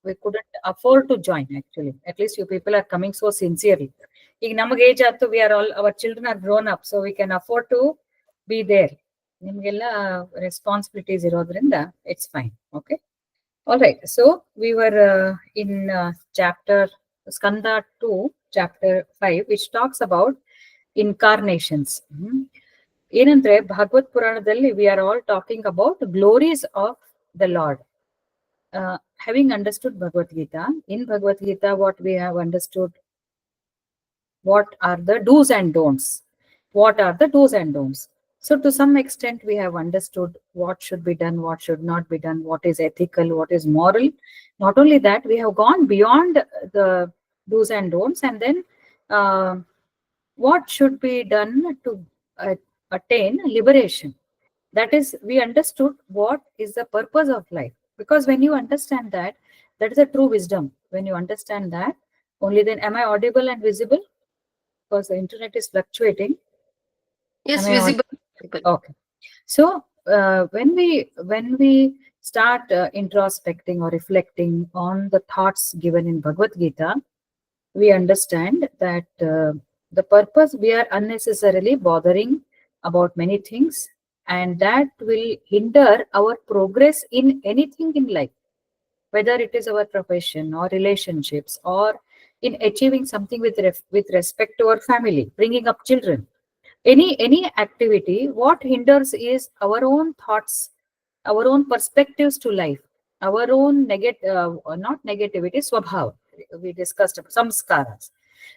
we couldn't afford to join actually. At least you people are coming so sincerely. ಈಗ ನಮಗೆ age ಆಯ್ತು, we are all, our children are grown up, so we can afford to be there. ನಿಮಗೆಲ್ಲ responsibilities ಇರೋದ್ರಿಂದ it's fine. Okay. All right. So we were in chapter Skanda 2, chapter 5, which talks about incarnations. ಏನಂದ್ರೆ ಭಾಗವತ್ ಪುರಾಣದಲ್ಲಿ we are all talking about glories of the Lord. Having understood Bhagavad Gita, in Bhagavad Gita, what we have understood, what are the do's and don'ts? What are the do's and don'ts? So to some extent, we have understood what should be done, what should not be done, what is ethical, what is moral. Not only that, we have gone beyond the do's and don'ts, and then what should be done to attain liberation. That is, we understood what is the purpose of life. Because when you understand that, that is a true wisdom. When you understand that, only then, am I audible and visible? Because the internet is fluctuating. Yes, visible. Okay. So when we start introspecting or reflecting on the thoughts given in Bhagavad Gita, we understand that the purpose, we are unnecessarily bothering about many things, and that will hinder our progress in anything in life, whether it is our profession or relationships, or in achieving something with respect to our family, bringing up children. Any activity, what hinders is our own thoughts, our own perspectives to life, our own not negativity, swabhava. We discussed samskaras.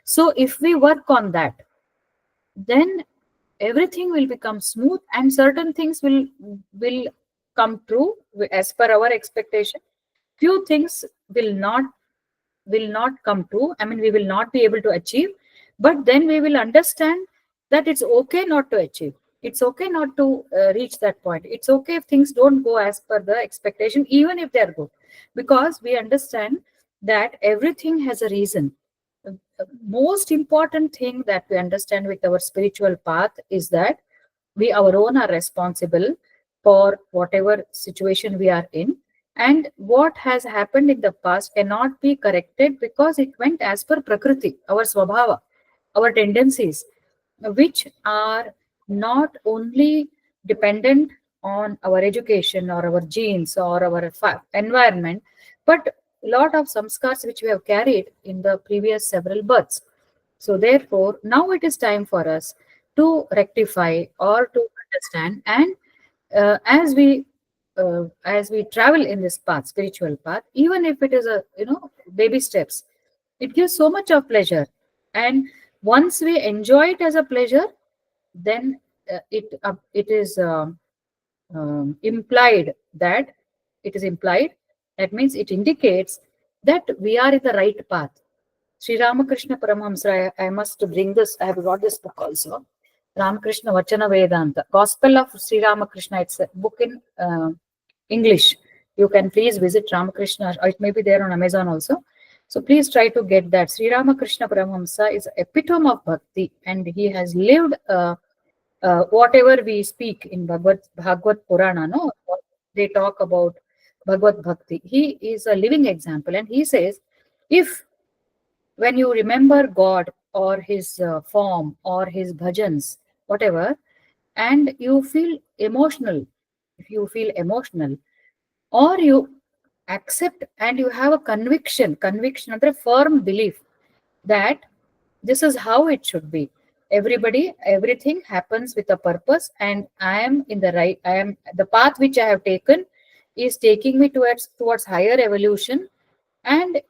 So if we work on that, then everything will become smooth, and certain things will come true as per our expectation. Few things will not come true. I mean, we will not be able to achieve, but then we will understand that it's okay not to achieve. It's okay not to reach that point. It's okay if things don't go as per the expectation, even if they're good, because we understand that everything has a reason. The most important thing that we understand with our spiritual path is that we our own are responsible for whatever situation we are in, and what has happened in the past cannot be corrected because it went as per prakriti, our swabhava, our tendencies, which are not only dependent on our education or our genes or our environment, but a lot of samskars which we have carried in the previous several births. So therefore, now it is time for us to rectify or to understand, and as we travel in this path, spiritual path, even if it is a baby steps, it gives so much of pleasure. And once we enjoy it as a pleasure, then it is implied that that means it indicates that we are in the right path. Sri Ramakrishna Paramahamsa, I must bring this, I have got this book also, Ramakrishna Vachana Vedanta, Gospel of Sri Ramakrishna. It's a book in English. You can please visit Ramakrishna, or it may be there on Amazon also. So please try to get that. Sri Ramakrishna Paramahamsa is epitome of bhakti, and he has lived whatever we speak in Bhagvatpurana, no? They talk about Bhagavad Bhakti. He is a living example, and he says, if when you remember God or his form or his bhajans, whatever, and you feel emotional, if you feel emotional, or you accept and you have a conviction under firm belief that this is how it should be. Everything happens with a purpose, and I am the path which I have taken is taking me towards higher evolution. And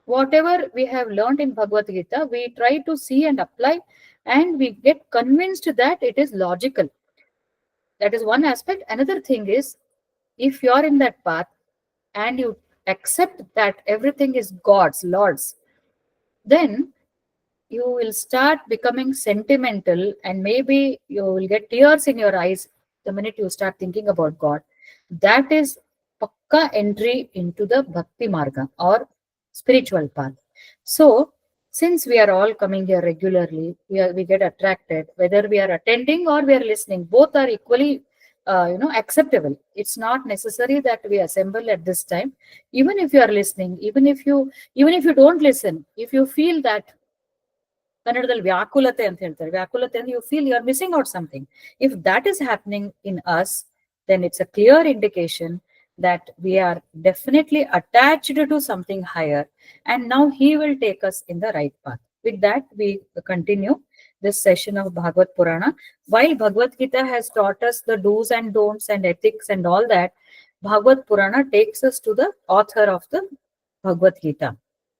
whatever we have learned in Bhagavad Gita, we try to see and apply, and we get convinced that it is logical. That is one aspect. Another thing is, if you are in that path and you accept that everything is God's, Lord's, then you will start becoming sentimental, and maybe you will get tears in your eyes the minute you start thinking about God. That is pakka entry into the bhakti marga or spiritual path. So since we are all coming here regularly, we get attracted, whether we are attending or we are listening, both are equally acceptable. It's not necessary that we assemble at this time. Even if you are listening, even if you don't listen, if you feel that ಕನ್ನಡದಲ್ಲಿ ವ್ಯಾಕುಲತೆ ಅಂತ ಹೇಳ್ತಾರೆ, ವ್ಯಾಕುಲತೆ ಅಂದ್ರೆ you feel you are missing out something. If that is happening in us, then it's a clear indication that we are definitely attached to something higher, and now he will take us in the right path. With that, we continue this session of Bhagavad Purana. While Bhagavad Gita has taught us the do's and don'ts and ethics and all that, Bhagavad Purana takes us to the author of the Bhagavad Gita,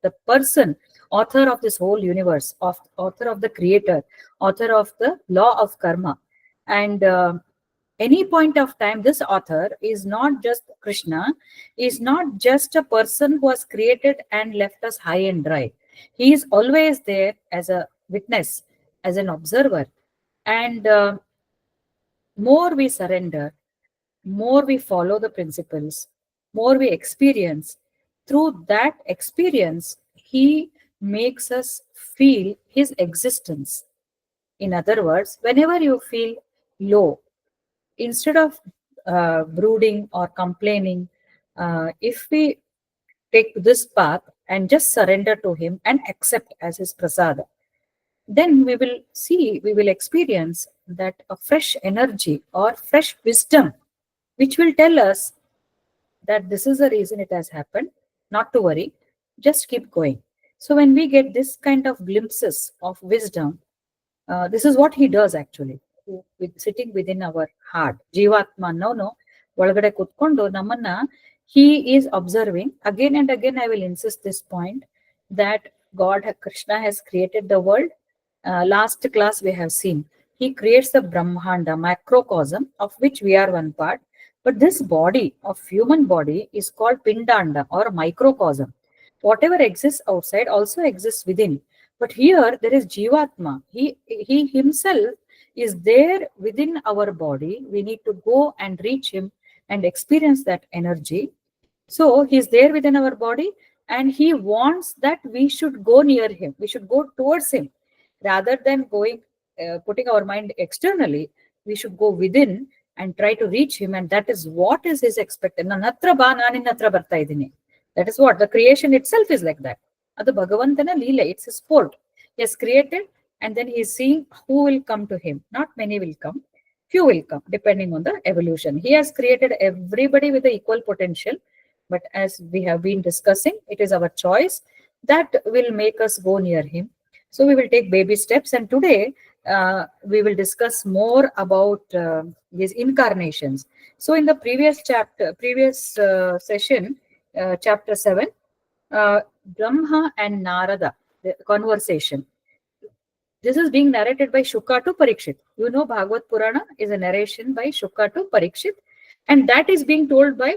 the person, author of this whole universe, author of the creator, author of the law of karma. And any point of time, this author is not just Krishna, is not just a person who has created and left us high and dry. He is always there as a witness, as an observer. And more we surrender, more we follow the principles, more we experience. Through that experience, he makes us feel his existence. In other words, whenever you feel low, instead of brooding or complaining, if we take this path and just surrender to him and accept as his prasada, then we will experience that a fresh energy or fresh wisdom, which will tell us that this is the reason it has happened, not to worry, just keep going. So when we get this kind of glimpses of wisdom, this is what he does actually, sitting within our heart. Jivatma no ಒಳಗಡೆ ಕುತ್ಕೊಂಡು ನಮ್ಮನ್ನ he is observing. Again and again I will insist this point that Krishna has created the world. Last class we have seen he creates the Brahmanda, macrocosm, of which we are one part. But this body of human body is called Pindanda or microcosm. Whatever exists outside also exists within. But here there is Jivatma. He himself is there within our body. We need to go and reach him and experience that energy. So he's there within our body, and he wants that we should go near him. We should go towards him rather than putting our mind externally. We should go within and try to reach him, and that is what is his expectation. Nanatra ba nanin hatra barta idini. That is what the creation itself is like that. Adu Bhagavantana Leela, it's a sport. He has created, and then he is seeing who will come to him. Not many will come, few will come, depending on the evolution. He has created everybody with the equal potential, but as we have been discussing, it is our choice that will make us go near him. So we will take baby steps, and today we will discuss more about his incarnations. So in the previous session, chapter 7, Brahma and Narada, the conversation. This is being narrated by Shuka to Parikshit. You know, Bhagavad Purana is a narration by Shuka to Parikshit, and that is being told by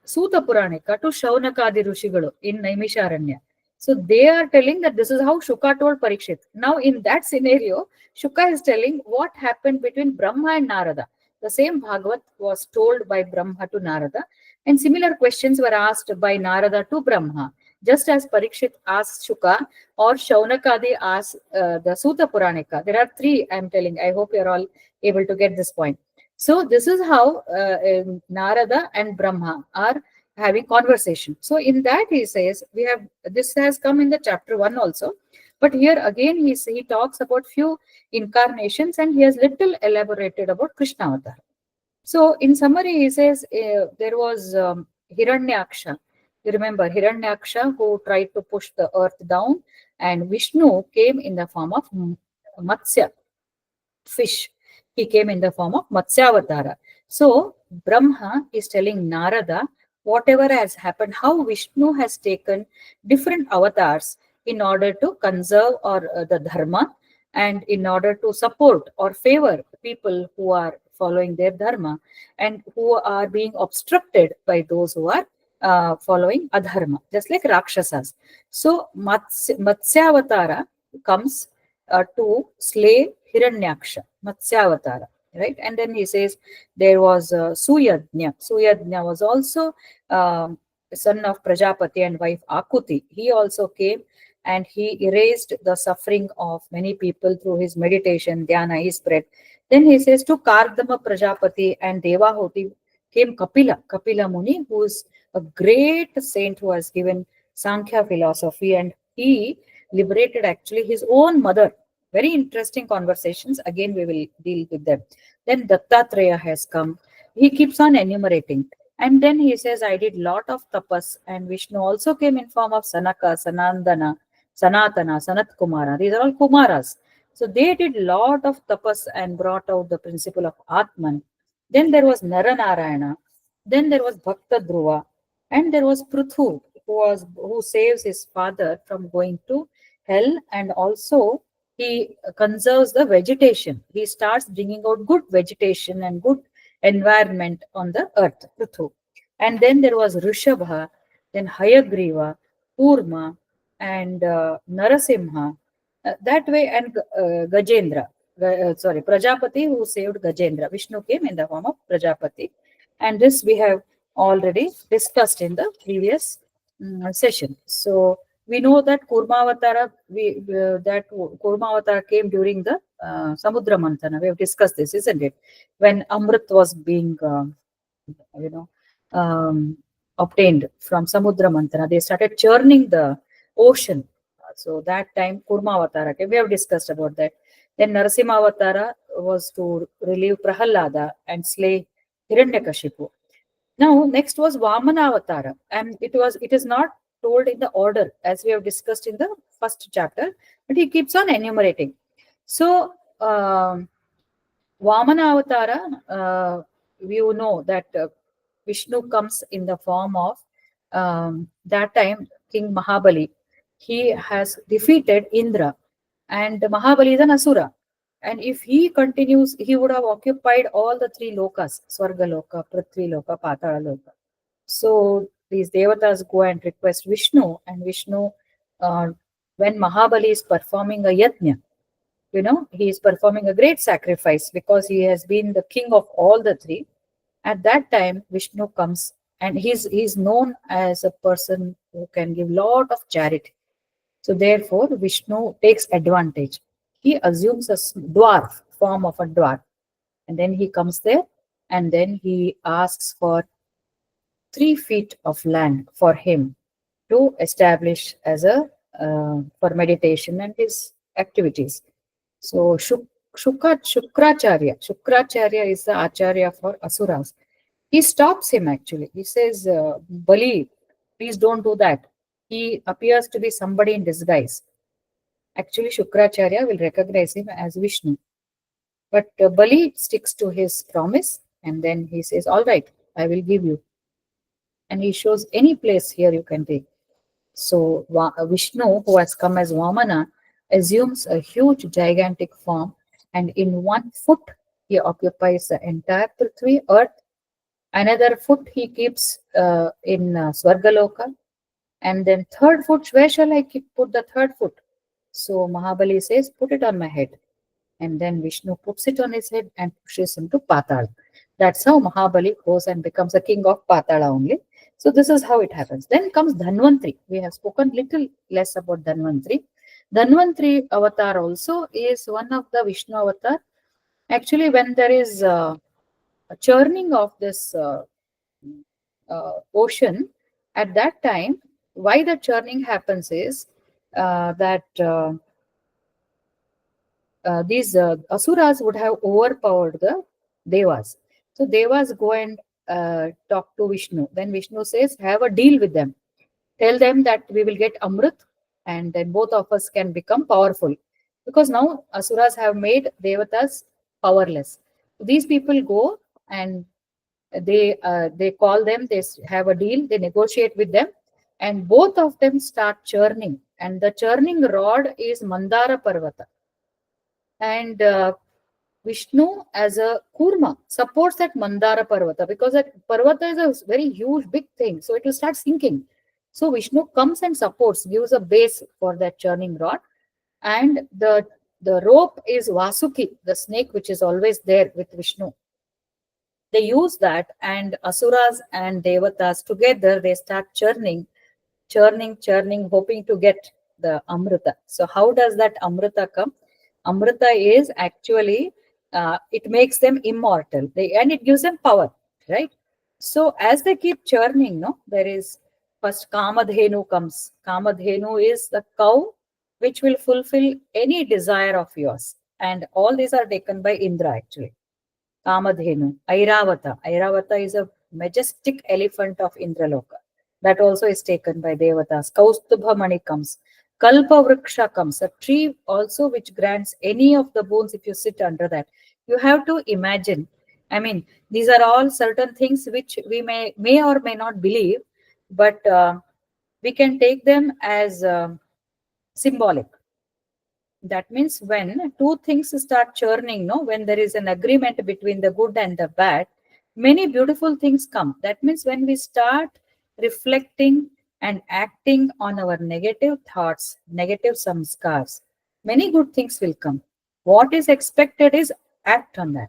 Suta Puranika to Shaunakadi Rushigalu in Naimisharanya. So they are telling that this is how Shuka told Parikshit. Now in that scenario, Shuka is telling what happened between Brahma and Narada. The same Bhagavat was told by Brahma to Narada, and similar questions were asked by Narada to Brahma. Just as Parikshit asked Shuka, or Shaunakadi asked the Suta Puranika. There are three, I'm telling. I hope you're all able to get this point. So this is how Narada and Brahma are having conversation. So in that he says, this has come in the chapter 1 also. But here again he talks about few incarnations, and he has little elaborated about Krishna avatar. So in summary, he says there was Hiranyaksha. You remember Hiranyaksha who tried to push the earth down, and Vishnu came in the form of Matsya, fish. He came in the form of Matsyavatara. So Brahma is telling Narada whatever has happened, how Vishnu has taken different avatars in order to conserve the dharma, and in order to support or favor people who are following their dharma and who are being obstructed by those who are following adharma, just like Rakshasas. So Matsyavatara comes to slay Hiranyaksha, Matsyavatara, right? And then he says there was Suyadnya. Suyadnya was also son of Prajapati and wife Akuti. He also came, and he erased the suffering of many people through his meditation, dhyana. He spread Then he says to Kardama Prajapati and Devahoti came Kapila Muni, who is a great saint who has given Sankhya philosophy, and he liberated actually his own mother. Very interesting conversations. Again, we will deal with them. Then Dattatreya has come. He keeps on enumerating. And then he says, I did lot of tapas, and Vishnu also came in form of Sanaka, Sanandana, Sanatana, Sanat Kumara. These are all Kumaras. So they did lot of tapas and brought out the principle of Atman. Then there was Naranarayana. Then there was Bhakta Dhruva. And there was Pruthu, who saves his father from going to hell, and also he conserves the vegetation. He starts bringing out good vegetation and good environment on the earth, Pruthu. And then there was Rishabha, then Hayagriva, Kurma, and Narasimha. That way, and Gajendra, Prajapati, who saved Gajendra. Vishnu came in the form of Prajapati. And this we have already discussed in the previous session. So we know that Kurmavatara, that Kurmavatara came during the Samudra Mantana. We have discussed this, isn't it? When Amrit was being, you know, obtained from Samudra Mantana, they started churning the ocean. So that time Kurmavatara came. We have discussed about that. Then Narasimhavatara was to relieve Prahalada and slay Hiranyakashipu. Now, next was Vamana Avatara, and it is not told in the order as we have discussed in the first chapter, but he keeps on enumerating. So, Vamana Avatara, you know that Vishnu comes in the form of that time King Mahabali. He has defeated Indra, and Mahabali is an Asura. And if he continues, he would have occupied all the three lokas: Swarga Loka, Prithvi Loka, Patala Loka. So these devatas go and request Vishnu, and Vishnu, uh, when Mahabali is performing a yajna, he is performing a great sacrifice because he has been the king of all the three. At that time, Vishnu comes, and he's known as a person who can give lot of charity. So therefore, Vishnu takes advantage. He assumes a dwarf, form of a dwarf, and then he comes there, and then he asks for 3 feet of land for him to establish as a for meditation and his activities. So Shukracharya is the Acharya for Asuras. He stops him actually. He says, Bali, please don't do that. He appears to be somebody in disguise. Actually, Shukracharya will recognize him as Vishnu. But Bali sticks to his promise, and then he says, all right, I will give you. And he shows any place here you can take. So Vishnu, who has come as Vamana, assumes a huge gigantic form, and in 1 foot he occupies the entire Prithvi, earth. Another foot he keeps in Swargaloka, and then third foot, where shall I put the third foot? So Mahabali says, put it on my head. And then Vishnu puts it on his head and pushes him to Patala. That's how Mahabali goes and becomes a king of Patala only. So this is how it happens. Then comes Dhanvantri. We have spoken little less about Dhanvantri. Dhanvantri avatar also is one of the Vishnu avatar. Actually, when there is a churning of this ocean, at that time, why the churning happens is that these asuras would have overpowered the devas. So devas go and talk to Vishnu. Then Vishnu says, have a deal with them. Tell them that we will get Amrit, and then both of us can become powerful. Because now asuras have made devatas powerless. These people go and they call them, they have a deal, they negotiate with them, and both of them start churning. And the churning rod is Mandara Parvata. And Vishnu as a Kurma supports that Mandara Parvata, because that Parvata is a very huge, big thing. So it will start sinking. So Vishnu comes and supports, gives a base for that churning rod. And the rope is Vasuki, the snake which is always there with Vishnu. They use that, and Asuras and Devatas together, they start churning, hoping to get the Amrita. So how does that Amrita come? Amrita is actually it makes them immortal. And it gives them power, right? So as they keep churning, no, there is first Kamadhenu comes. Kamadhenu is the cow which will fulfill any desire of yours. And all these are taken by Indra actually. Kamadhenu, Airavata. Airavata is a majestic elephant of Indraloka. That also is taken by Devatas. Kaustubhamani comes. Kalpa Vriksha comes, a tree also which grants any of the boons if you sit under that. You have to imagine. I mean, these are all certain things which we may or may not believe, but we can take them as symbolic. That means when two things start churning, no, when there is an agreement between the good and the bad, many beautiful things come. That means when we start reflecting and acting on our negative thoughts, negative samskars, many good things will come. What is expected is act on that.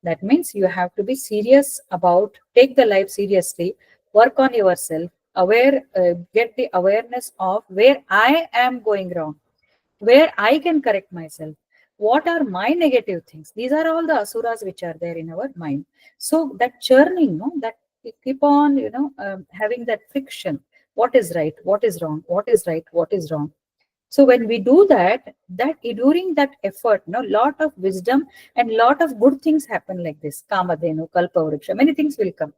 That means you have to be serious about, take the life seriously, work on yourself, aware, get the awareness of where I am going wrong, where I can correct myself. What are my negative things? These are all the asuras which are there in our mind. So that churning, no, that we keep on, having that friction. What is right? What is wrong? What is right? What is wrong? So when we do that, during that effort, no, lot of wisdom and lot of good things happen like this. Kamadhenu, Kalpavriksha, many things will come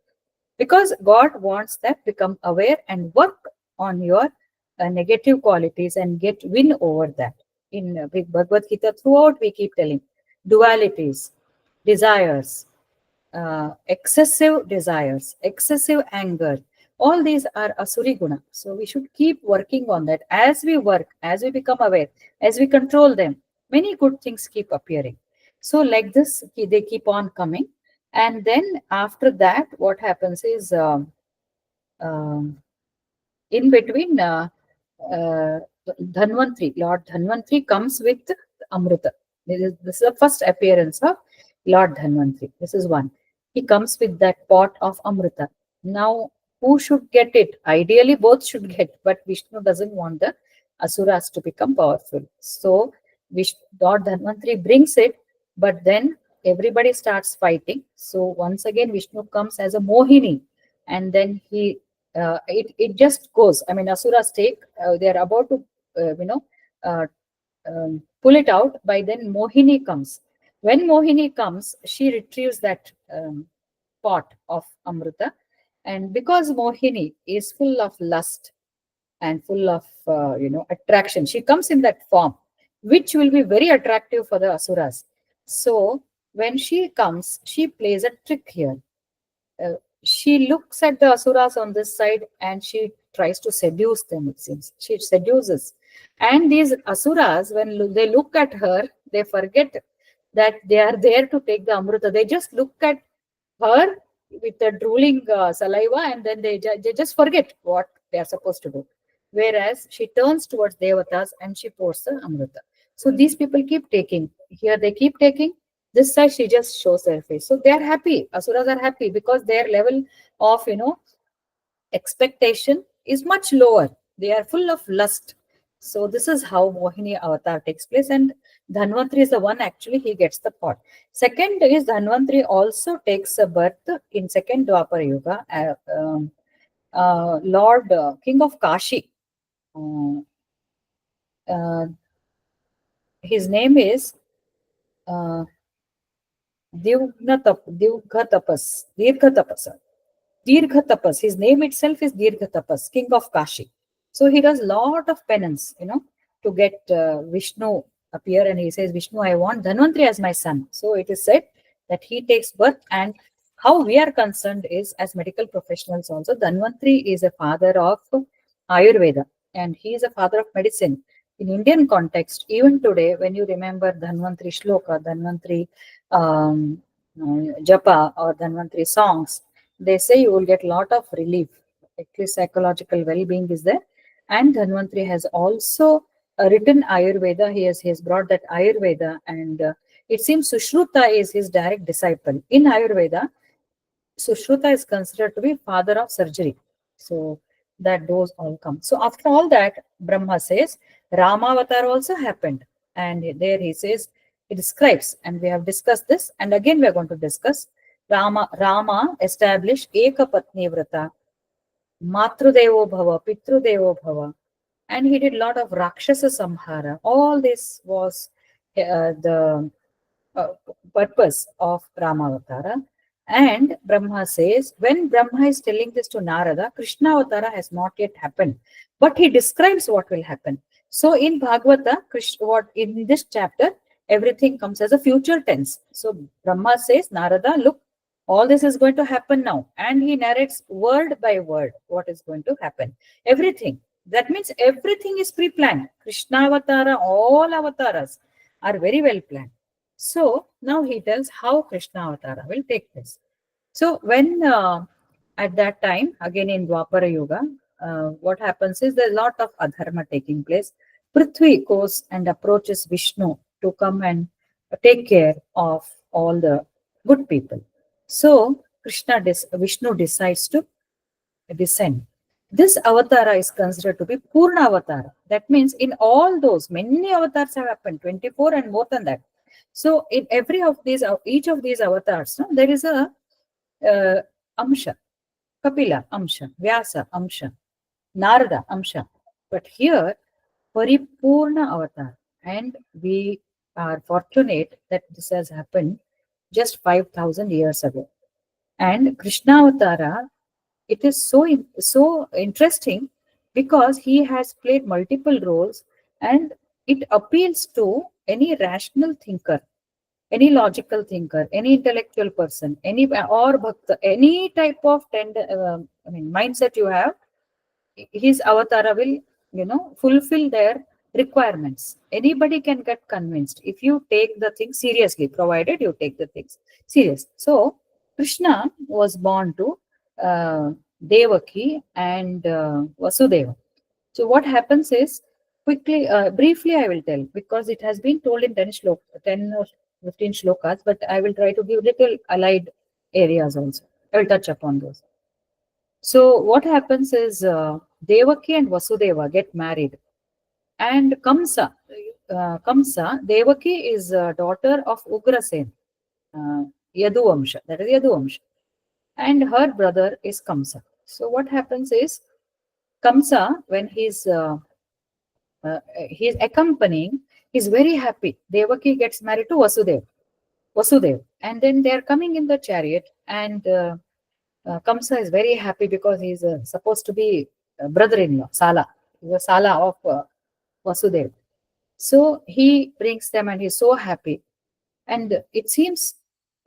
because God wants that become aware and work on your negative qualities and get win over that. In Bhagavad Gita, throughout we keep telling dualities, desires, excessive desires, excessive anger. All these are asuri guna. So we should keep working on that. As we work, as we become aware, as we control them, many good things keep appearing. So like this, they keep on coming. And then after that, what happens is um, in between Dhanvantri, Lord Dhanvantri comes with Amrita. This is the first appearance of Lord Dhanvantri. This is one. He comes with that pot of Amrita. Now, who should get it? Ideally, both should get, but Vishnu doesn't want the Asuras to become powerful. So, Lord Dhanvantri brings it, but then everybody starts fighting. So, once again, Vishnu comes as a Mohini, and then it just goes. I mean, Asuras they are about to, uh, pull it out. By then, Mohini comes. When Mohini comes, she retrieves that pot of Amrita. And because Mohini is full of lust and full of, attraction, she comes in that form, which will be very attractive for the Asuras. So, when she comes, she plays a trick here. uh, she looks at the asuras on this side and she tries to seduce them, it seems. She seduces. And these asuras, when they look at her, they forget that they are there to take the Amrita. They just look at her with the drooling saliva and then they just forget what they are supposed to do. Whereas she turns towards Devatas and she pours the Amrita. So these people keep taking. Here they keep taking. This side she just shows their face. So they are happy. Asuras are happy because their level of, expectation is much lower. They are full of lust. So this is how Mohini avatar takes place. And Dhanvantri is the one actually he gets the pot. Second is Dhanvantri also takes a birth in second Dwapara Yuga. Lord King of Kashi. Uh, uh, his name is uh, Dirghatapas. Dirghatapas. His name itself is Dirghatapas, King of Kashi. So he does lot of penance, to get Vishnu appear, and he says, Vishnu, I want Dhanvantri as my son. So it is said that he takes birth, and how we are concerned is as medical professionals also, Dhanvantri is a father of Ayurveda and he is a father of medicine. In Indian context, even today, when you remember Dhanvantri Shloka, Dhanvantri Japa or Dhanvantri songs, they say you will get a lot of relief. At least psychological well-being is there. And Dhanvantri has also written Ayurveda. He has brought that Ayurveda, and it seems Sushruta is his direct disciple. In Ayurveda, Sushruta is considered to be father of surgery. So that those all come. So after all that, Brahma says, Ramavatar also happened. And there he says, He describes, and we have discussed this, and again we are going to discuss. Rama established Ekapatni Vrata, Matrudevo Bhava, Pitrudevo Bhava, and he did a lot of Rakshasa Samhara. All this was the uh, purpose of Ramavatara. And Brahma says, when Brahma is telling this to Narada, Krishna Avatara has not yet happened, but he describes what will happen. So in Bhagavata, what in this chapter, everything comes as a future tense. So Brahma says, Narada, look, all this is going to happen now. And he narrates word by word what is going to happen. Everything. That means everything is pre-planned. Krishna Avatara, all avatars are very well planned. So now he tells how Krishna Avatara will take place. So when at that time, again in Dwapara Yuga, what happens is there's a lot of adharma taking place. Prithvi goes and approaches Vishnu to come and take care of all the good people. So Vishnu decides to descend. This avatara is considered to be Purna avatara. That means in all those, many avatars have happened, 24 and more than that. So in each of these avatars, no, there is a Amsha, Kapila Amsha, Vyasa Amsha, Narada Amsha. But here, Paripurna avatar. And we are fortunate that this has happened just 5,000 years ago. And Krishna Avatara, it is so interesting because he has played multiple roles, and it appeals to any rational thinker, any logical thinker, any intellectual person, any or bhakta, any type of mindset you have, his avatara will fulfill their requirements. Anybody can get convinced if you take the thing seriously, provided you take the things serious. So Krishna was born to uh, Devaki and Vasudeva. So what happens is, quickly, briefly I will tell, because it has been told in 10 or 15 shlokas, but I will try to give little allied areas also. I will touch upon those. So what happens is, Devaki and Vasudeva get married, and Kamsa, Devaki is a daughter of Ugrasen, uh, Yaduvamsha, that is Yaduvamsha, and her brother is Kamsa. So what happens is, Kamsa, when he's accompanying, he's very happy. Devaki gets married to Vasudev, and then they are coming in the chariot, and Kamsa is very happy because he's supposed to be brother-in-law, Sala. He's a Sala of Vasudev. So he brings them and he's so happy. And it seems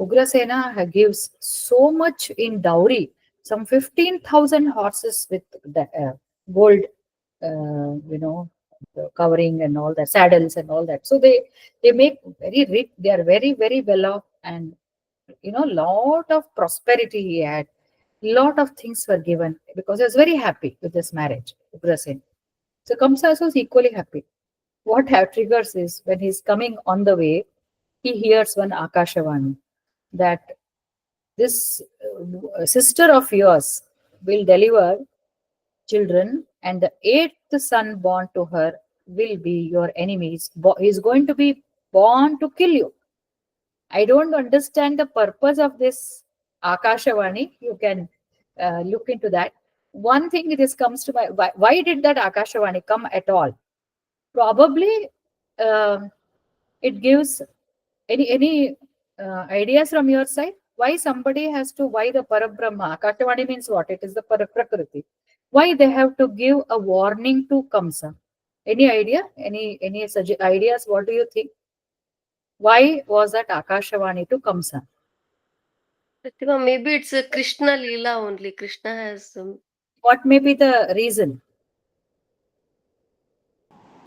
Ugrasena gives so much in dowry, some 15,000 horses with the gold, the covering and all that, saddles and all that. So they make very rich. They are very, very well off, and lot of prosperity he had. Lot of things were given because he was very happy with this marriage, Ugrasen. So Kamsa was equally happy. What triggers is, when he's coming on the way, he hears one Akashavani that this sister of yours will deliver children, and the eighth son born to her will be your enemy. He's going to be born to kill you. I don't understand the purpose of this Akashavani. You can look into that. One thing this comes to my, why did that Akashavani come at all? Probably um it gives any ideas from your side. Why somebody has to, why the Parabrahma? Akashavani means what? It is the Prakriti. Why they have to give a warning to Kamsa? Any idea? Any such ideas? What do you think? Why was that Akashavani to Kamsa? Pratima, maybe it's a Krishna Leela only. Krishna has What may be the reason?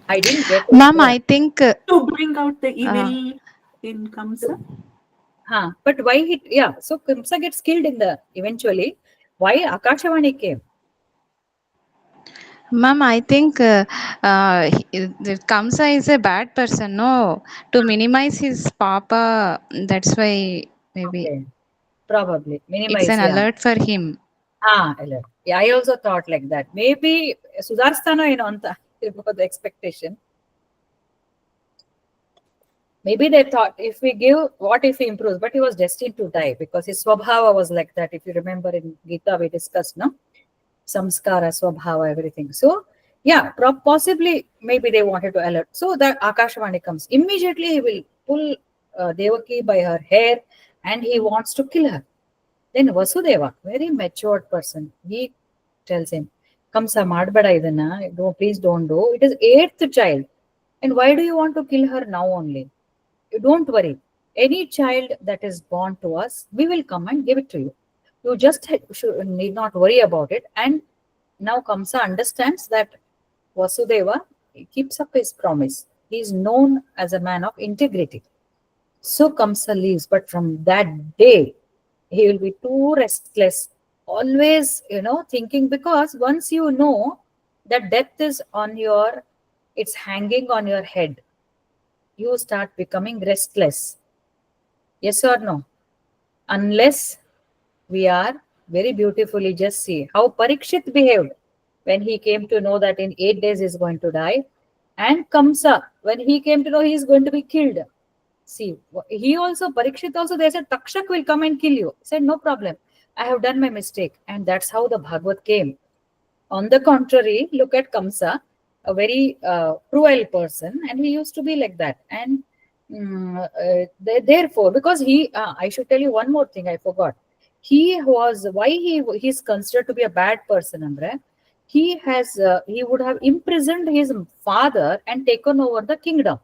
I didn't get it. Ma'am, I think to bring out the evil in Kamsa. But why he? Yeah, so Kamsa gets killed in the eventually. Why Akashavani came? Ma'am, I think Kamsa is a bad person. No, to minimize his papa. That's why maybe Okay, probably it's minimize. an Yeah. alert for him. Alert. Yeah, I also thought like that. Maybe Sudarstana, for the expectation. Maybe they thought if we give, what if he improves? But he was destined to die because his swabhava was like that. If you remember in Gita, we discussed, no? Samskara, swabhava, everything. So, yeah, possibly maybe they wanted to alert. So the Akashvani comes. Immediately he will pull Devaki by her hair and he wants to kill her. Then Vasudeva, very matured person, he tells him, Kamsa madbada idana, please don't do. It is eighth child. And why do you want to kill her now only? You don't worry. Any child that is born to us, we will come and give it to you. You just need not worry about it. And now Kamsa understands that Vasudeva keeps up his promise. He is known as a man of integrity. So Kamsa leaves. But from that day, he will be too restless, always, thinking, because once you know that death is it's hanging on your head, you start becoming restless. Yes or no? Unless we are very beautifully, just see how Parikshit behaved when he came to know that in 8 days he is going to die. And Kamsa, when he came to know he is going to be killed. See, Parikshit also, they said, Takshak will come and kill you. He said, no problem. I have done my mistake. And that's how the Bhagavad came. On the contrary, look at Kamsa, a very cruel person, and he used to be like that. And therefore, because I should tell you one more thing, I forgot. He's considered to be a bad person, Andre. He would have imprisoned his father and taken over the kingdom.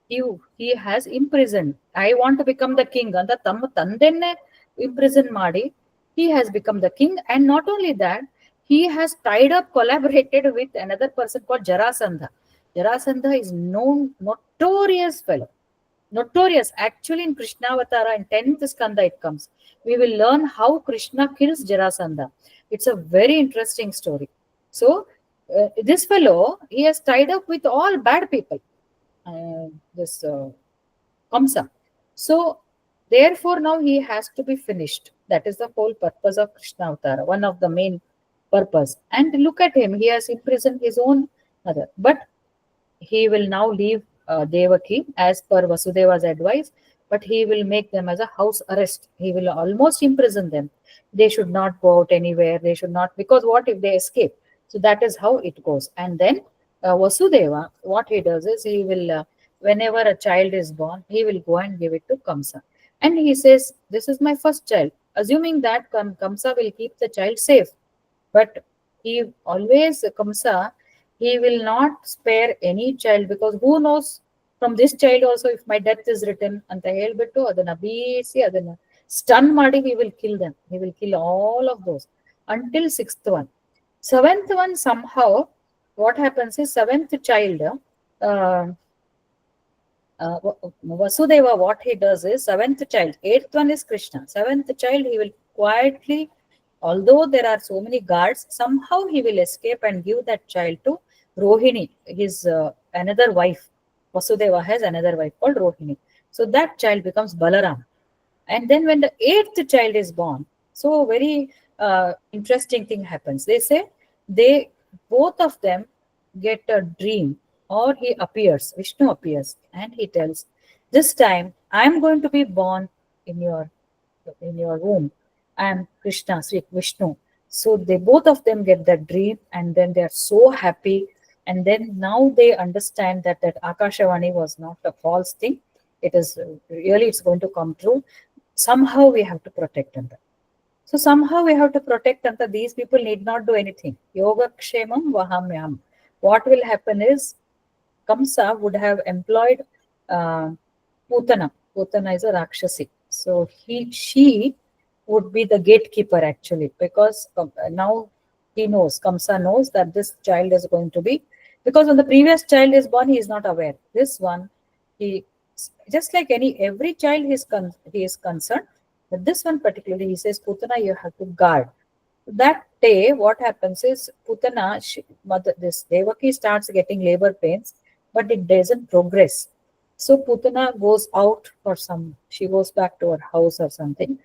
He has imprisoned. I want to become the king. And the tandenne imprison madi. He has become the king, and not only that, he has tied up, collaborated with another person called Jarasandha. Jarasandha is notorious fellow. Notorious. Actually, in Krishna Avatara, in 10th Skanda, it comes. We will learn how Krishna kills Jarasandha. It's a very interesting story. So, this fellow, he has tied up with all bad people. This Kamsa. So, therefore, now he has to be finished. That is the whole purpose of Krishna Avatara, one of the main purpose. And look at him, he has imprisoned his own mother. But he will now leave Devaki as per Vasudeva's advice, but he will make them as a house arrest. He will almost imprison them. They should not go out anywhere. They should not, because what if they escape? So that is how it goes. And then Vasudeva, what he does is he will, whenever a child is born, he will go and give it to Kamsa. And he says, this is my first child, assuming that Kamsa will keep the child safe. But he always, Kamsa, he will not spare any child, because who knows, from this child also, if my death is written, anta helbittu adana beesi adana stun ಮಾಡಿ, he will kill them. He will kill all of those until 6th one. 7th one, somehow, what happens is, 7th child, Vasudeva, what he does is, 7th child, 8th one is Krishna. 7th child, he will quietly, although there are so many guards, somehow he will escape and give that child to Rohini, his another wife. Vasudeva has another wife called Rohini. So that child becomes Balaram. And then when the 8th child is born, so very interesting thing happens. They say both of them get a dream, or Vishnu appears, and he tells, this time I am going to be born in your womb. I am Krishna, Sri Vishnu. So they both of them get that dream, and then they are so happy. And then now they understand that Akashavani was not a false thing. It is really, it's going to come true. Somehow we have to protect them. So somehow we have to protect them. These people need not do anything. Yoga kshemam vahamyam. What will happen is, Kamsa would have employed Putana. Putana is a Rakshasi. So she would be the gatekeeper actually, because now he knows, Kamsa knows that this child is going to be, because when the previous child is born, he is not aware. This one, he, just like every child he is concerned, but this one particularly, he says, Putana, you have to guard. That day, what happens is, Putana, this Devaki starts getting labor pains, but it doesn't progress. So Putana goes out she goes back to her house or something.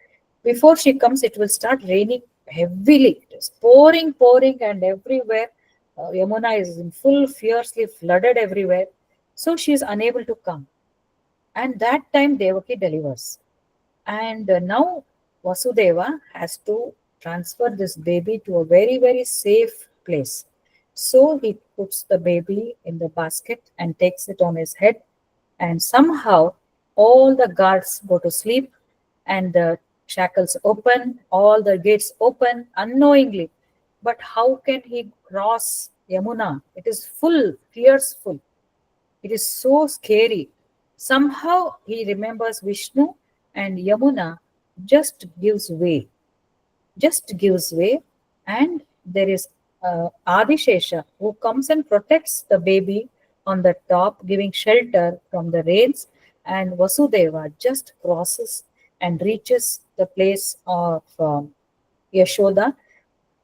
Before she comes, it will start raining heavily. It is pouring, and everywhere. Yamuna is in full, fiercely flooded everywhere. So she is unable to come. And that time Devaki delivers. And now Vasudeva has to transfer this baby to a very, very safe place. So he puts the baby in the basket and takes it on his head. And somehow all the guards go to sleep and the shackles open, all the gates open unknowingly. But how can he cross Yamuna? It is full, tears full. It is so scary. Somehow he remembers Vishnu and Yamuna just gives way, and there is Adishesha who comes and protects the baby on the top, giving shelter from the rains, and Vasudeva just crosses and reaches the place of Yashoda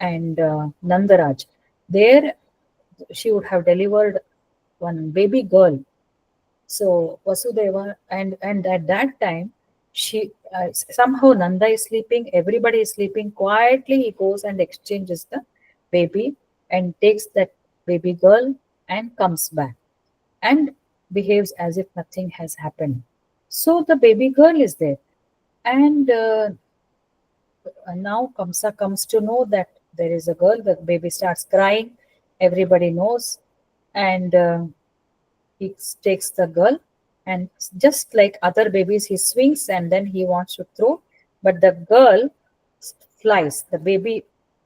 and Nandaraj. There she would have delivered one baby girl. So Vasudeva, and at that time, she somehow Nanda is sleeping, everybody is sleeping. Quietly, he goes and exchanges the baby and takes that baby girl and comes back and behaves as if nothing has happened. So the baby girl is there, and now Kamsa comes to know that there is a girl. The baby starts crying. Everybody knows, and he takes the girl, and just like other babies, he swings and then he wants to throw, but the girl flies. The baby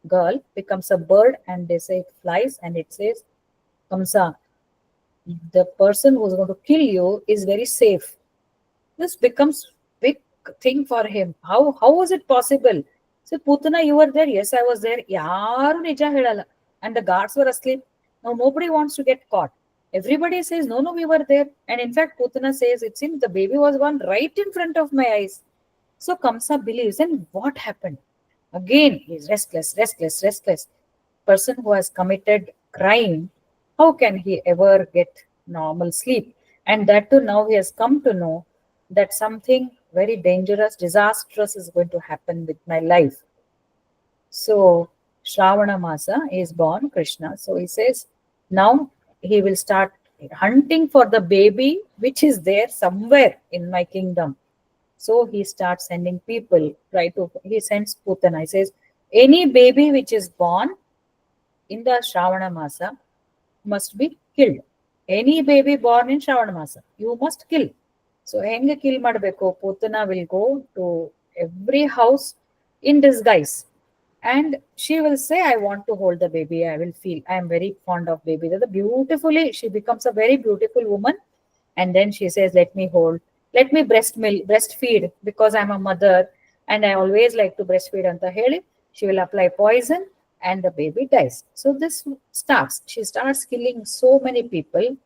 girl becomes a bird, and they say it flies, and it says, Kamsa, the person who's going to kill you is very safe. This becomes big thing for him. How was it possible? So Putana, you were there? Yes, I was there. Yaru nija helala. And the guards were asleep. Now nobody wants to get caught. Everybody says, no, we were there. And in fact, Putana says, it seems the baby was born right in front of my eyes. So Kamsa believes. And what happened? Again, he's restless. Person who has committed crime, how can he ever get normal sleep? And that too, now he has come to know that something very dangerous, disastrous is going to happen with my life. So Shravana Masa is born, Krishna. So he says, now he will start hunting for the baby which is there somewhere in my kingdom. So he starts sending people, he sends Putana. He says, any baby which is born in the Shravana Masa must be killed. Any baby born in Shravana Masa, you must kill. So ಹೆಂಗೆ kill ಮಾಡಬೇಕು? Putana will go to every house in disguise, and she will say, I want to hold the baby. I will feel I am very fond of baby. Beautifully, she becomes a very beautiful woman, and then she says, let me breastfeed, because I'm a mother and I always like to breastfeed anta heli. She will apply poison and the baby dies. So this starts. She starts killing so many people,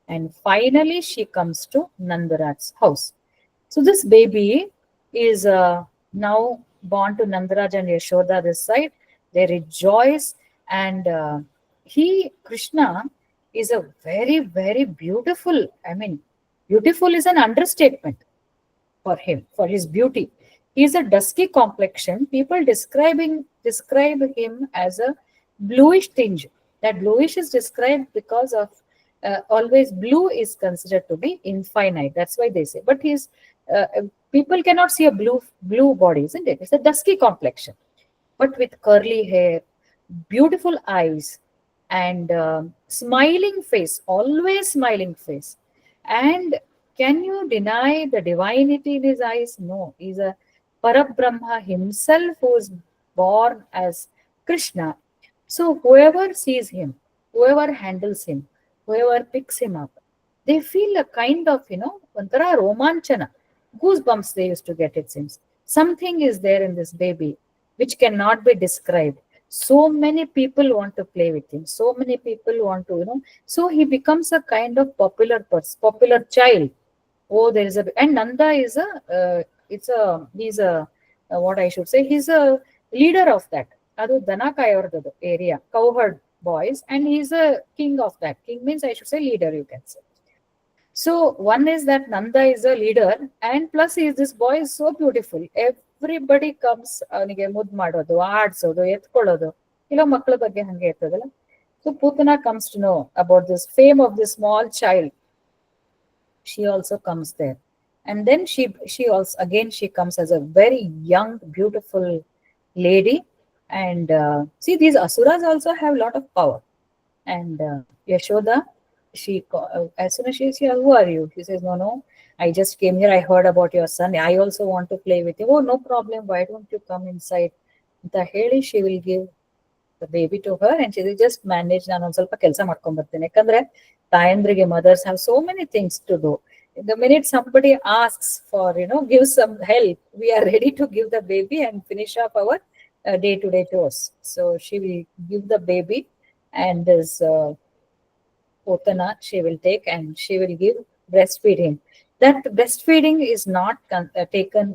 and finally she comes to Nandaraj's house. So this baby is now born to Nandaraj and Yashoda this side. They rejoice, and Krishna is a very, very beautiful. I mean, beautiful is an understatement for him, for his beauty. He is a dusky complexion. People describe him as a bluish tinge. That bluish is described because of always blue is considered to be infinite. That's why they say. But people cannot see a blue body, isn't it? It's a dusky complexion, but with curly hair, beautiful eyes, and smiling face, always smiling face. And can you deny the divinity in his eyes? No, he's a Parabrahma himself who is born as Krishna. So whoever sees him, whoever handles him, whoever picks him up, they feel a kind of, Vantara romanchana, goosebumps they used to get, it seems. Something is there in this baby which cannot be described. So many people want to play with him. So many people want to, so he becomes a kind of popular child. Oh, there is and Nanda is he's a, what I should say, he's a leader of that. Adu Danakayavardadu area, cowherd boys, and he's a king of that. King means, I should say, leader, you can say. So one is that Nanda is a leader, and plus this boy is so beautiful. Everybody comes, ಅವನಿಗೆ ಮುದ್ದು ಮಾಡೋದು, ಆಡ್ಸೋದು, ಎತ್ಕೊಳ್ಳೋದು, ಇಲ್ಲ ಮಕ್ಕಳ ಬಗ್ಗೆ ಹಂಗೆ ಇರ್ತದಲ್ಲ. So Putana comes to know about this fame of this small child. She also comes there, And then she also again she comes as a very young, beautiful lady. And see, these asuras also have a lot of power. And Yashoda, as soon as she says, "Who are you?" She says, "No, no, I just came here. I heard about your son. I also want to play with you." "Oh, no problem. Why don't you come inside?" The Heli, she will give the baby to her, and she will just manage. ನಾನು ಒಂದು ಸ್ವಲ್ಪ ಕೆಲಸ ಮಾಡ್ಕೊಂಡ್ ಬರ್ತೀನಿ, ಯಾಕಂದ್ರೆ ತಾಯಂದ್ರಿಗೆ mothers have so many things to do. The minute somebody asks for, give some help, we are ready to give the baby and finish up our day-to-day chores. So she will give the baby, and this Potana she will take, and she will give breastfeeding. That breastfeeding is not taken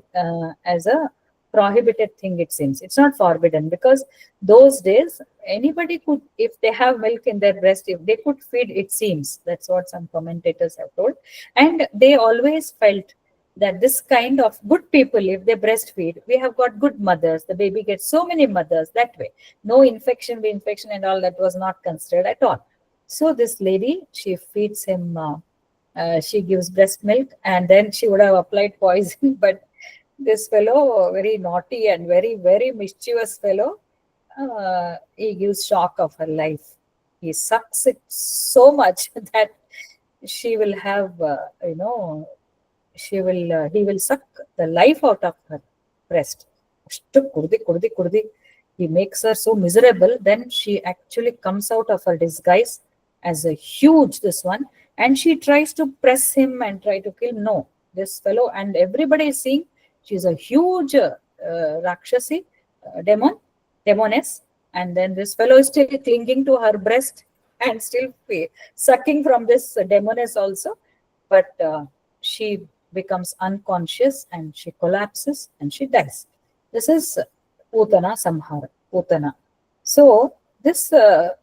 as a prohibited thing, it seems. It's not forbidden, because those days anybody could, if they have milk in their breast, if they could feed, it seems. That's what some commentators have told. And they always felt that this kind of good people, if they breastfeed, we have got good mothers, the baby gets so many mothers that way. No infection and all that was not considered at all. So this lady, she feeds him, she gives breast milk, and then she would have applied poison. But this fellow, very naughty and very, very mischievous fellow, he gives shock of her life. He sucks it so much that she will have, he will suck the life out of her breast. ಅಷ್ಟು ಕುಡ್ದಿ he makes her so miserable. Then she actually comes out of her disguise as a huge this one, and she tries to press him and try to kill. No, this fellow, and everybody is seeing she's a huge rakshasi, demoness, and then this fellow is still clinging to her breast and still sucking from this demoness also. But she becomes unconscious, and she collapses and she dies. This is Putana Samhara, Putana. So this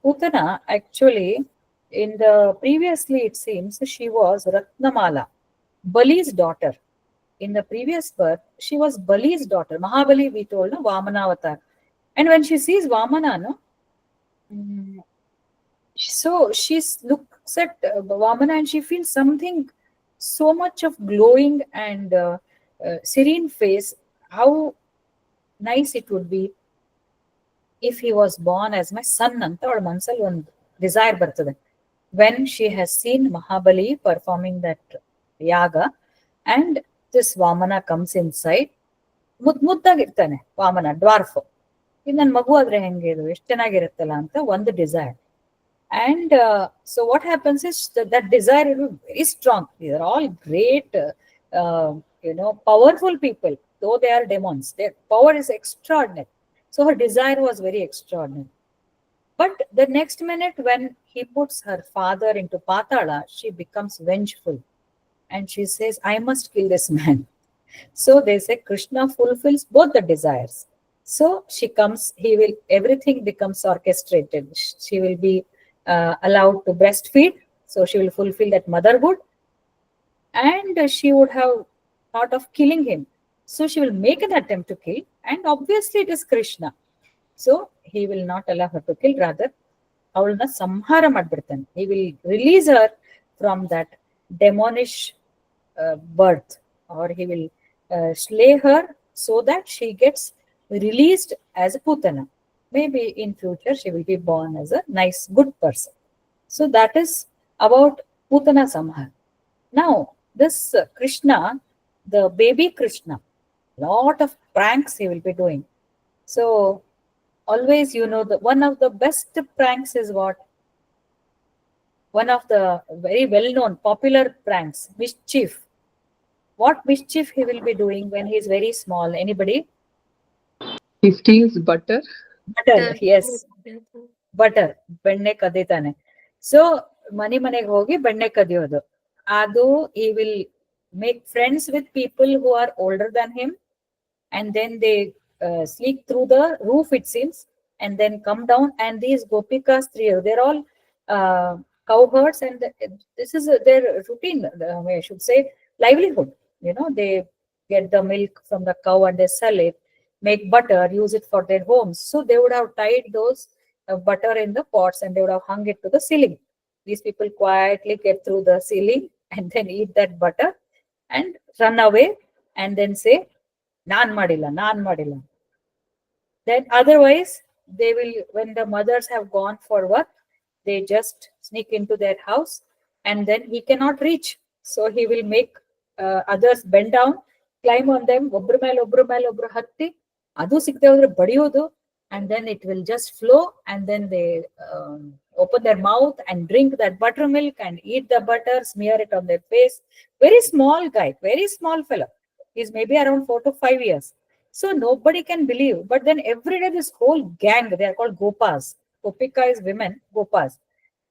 Putana, actually, in the previously it seems she was Ratnamala, Bali's daughter. In the previous birth, she was Bali's daughter. Mahabali, we told, no, Vamana avatar. And when she sees Vamana, no, so she looks at Vamana, and she feels something so much of glowing and serene face. How nice it would be if he was born as my son anta avಳ ಮನಸ್ಸಲ್ಲಿ ಒಂದು desire ಬರ್ತದೆ. When she has seen Mahabali performing that yaga, and this Vamana comes inside, ಮುದ್ದಾಗಿರ್ತಾನೆ Vamana, dwarf. ಇದು ನನ್ನ ಮಗು ಆದ್ರೆ ಹೆಂಗೆ, ಇದು ಎಷ್ಟು ಚೆನ್ನಾಗಿರುತ್ತಲ್ಲ ಅಂತ ಒಂದು desire. And so what happens is that desire is very strong. These are all great, powerful people. Though they are demons, their power is extraordinary. So her desire was very extraordinary. But the next minute, when he puts her father into Patala, she becomes vengeful. And she says, "I must kill this man." So they say Krishna fulfills both the desires. So she comes, everything becomes orchestrated. She will be allowed to breastfeed. So she will fulfill that motherhood. And she would have thought of killing him. So she will make an attempt to kill. And obviously it is Krishna. So he will not allow her to kill. Rather, ಅವಳನ್ನ ಸಂಹಾರ ಮಾಡ್ಬಿಡ್ತಾನೆ. He will release her from that demonish birth, or he will slay her so that she gets released as a Putana. Maybe in future she will be born as a nice, good person. So that is about Putana Samhara. Now, this Krishna, the baby Krishna, lot of pranks he will be doing. So always, one of the best pranks is what? One of the very well-known, popular pranks, mischief. What mischief he will be doing when he is very small? Anybody? He steals butter. Butter, yes. Butter. ಬೆಣ್ಣೆ ಕದೀತಾನೆ. So ಮನೆಗೆ ಹೋಗಿ ಬೆಣ್ಣೆ ಕದಿಯೋದು. ಅದು he will make friends with people who are older than him, and then they sneak through the roof, it seems, and then come down. And these gopikas, they're all cowherds, and this is their routine, I should say, livelihood. They get the milk from the cow and they sell it, make butter, use it for their homes. So they would have tied those butter in the pots, and they would have hung it to the ceiling. These people quietly get through the ceiling and then eat that butter. and run away and then say, Nan madilla, Nan madilla. Then otherwise, they will, when the mothers have gone for work, they just sneak into their house and then he cannot reach. So he will make others bend down, climb on them, ಒಬ್ರು ಹತ್ತಿ, ಅದು ಸಿಗದೆ ಹೋದ್ರೆ ಬಡಿಯೋದು, and then it will just flow, and then they open their mouth and drink that buttermilk and eat the butter, smear it on their face. Very small guy, very small fellow. He's maybe around 4 to 5 years. So nobody can believe. But then every day this whole gang, they are called Gopas. Gopika is women, Gopas.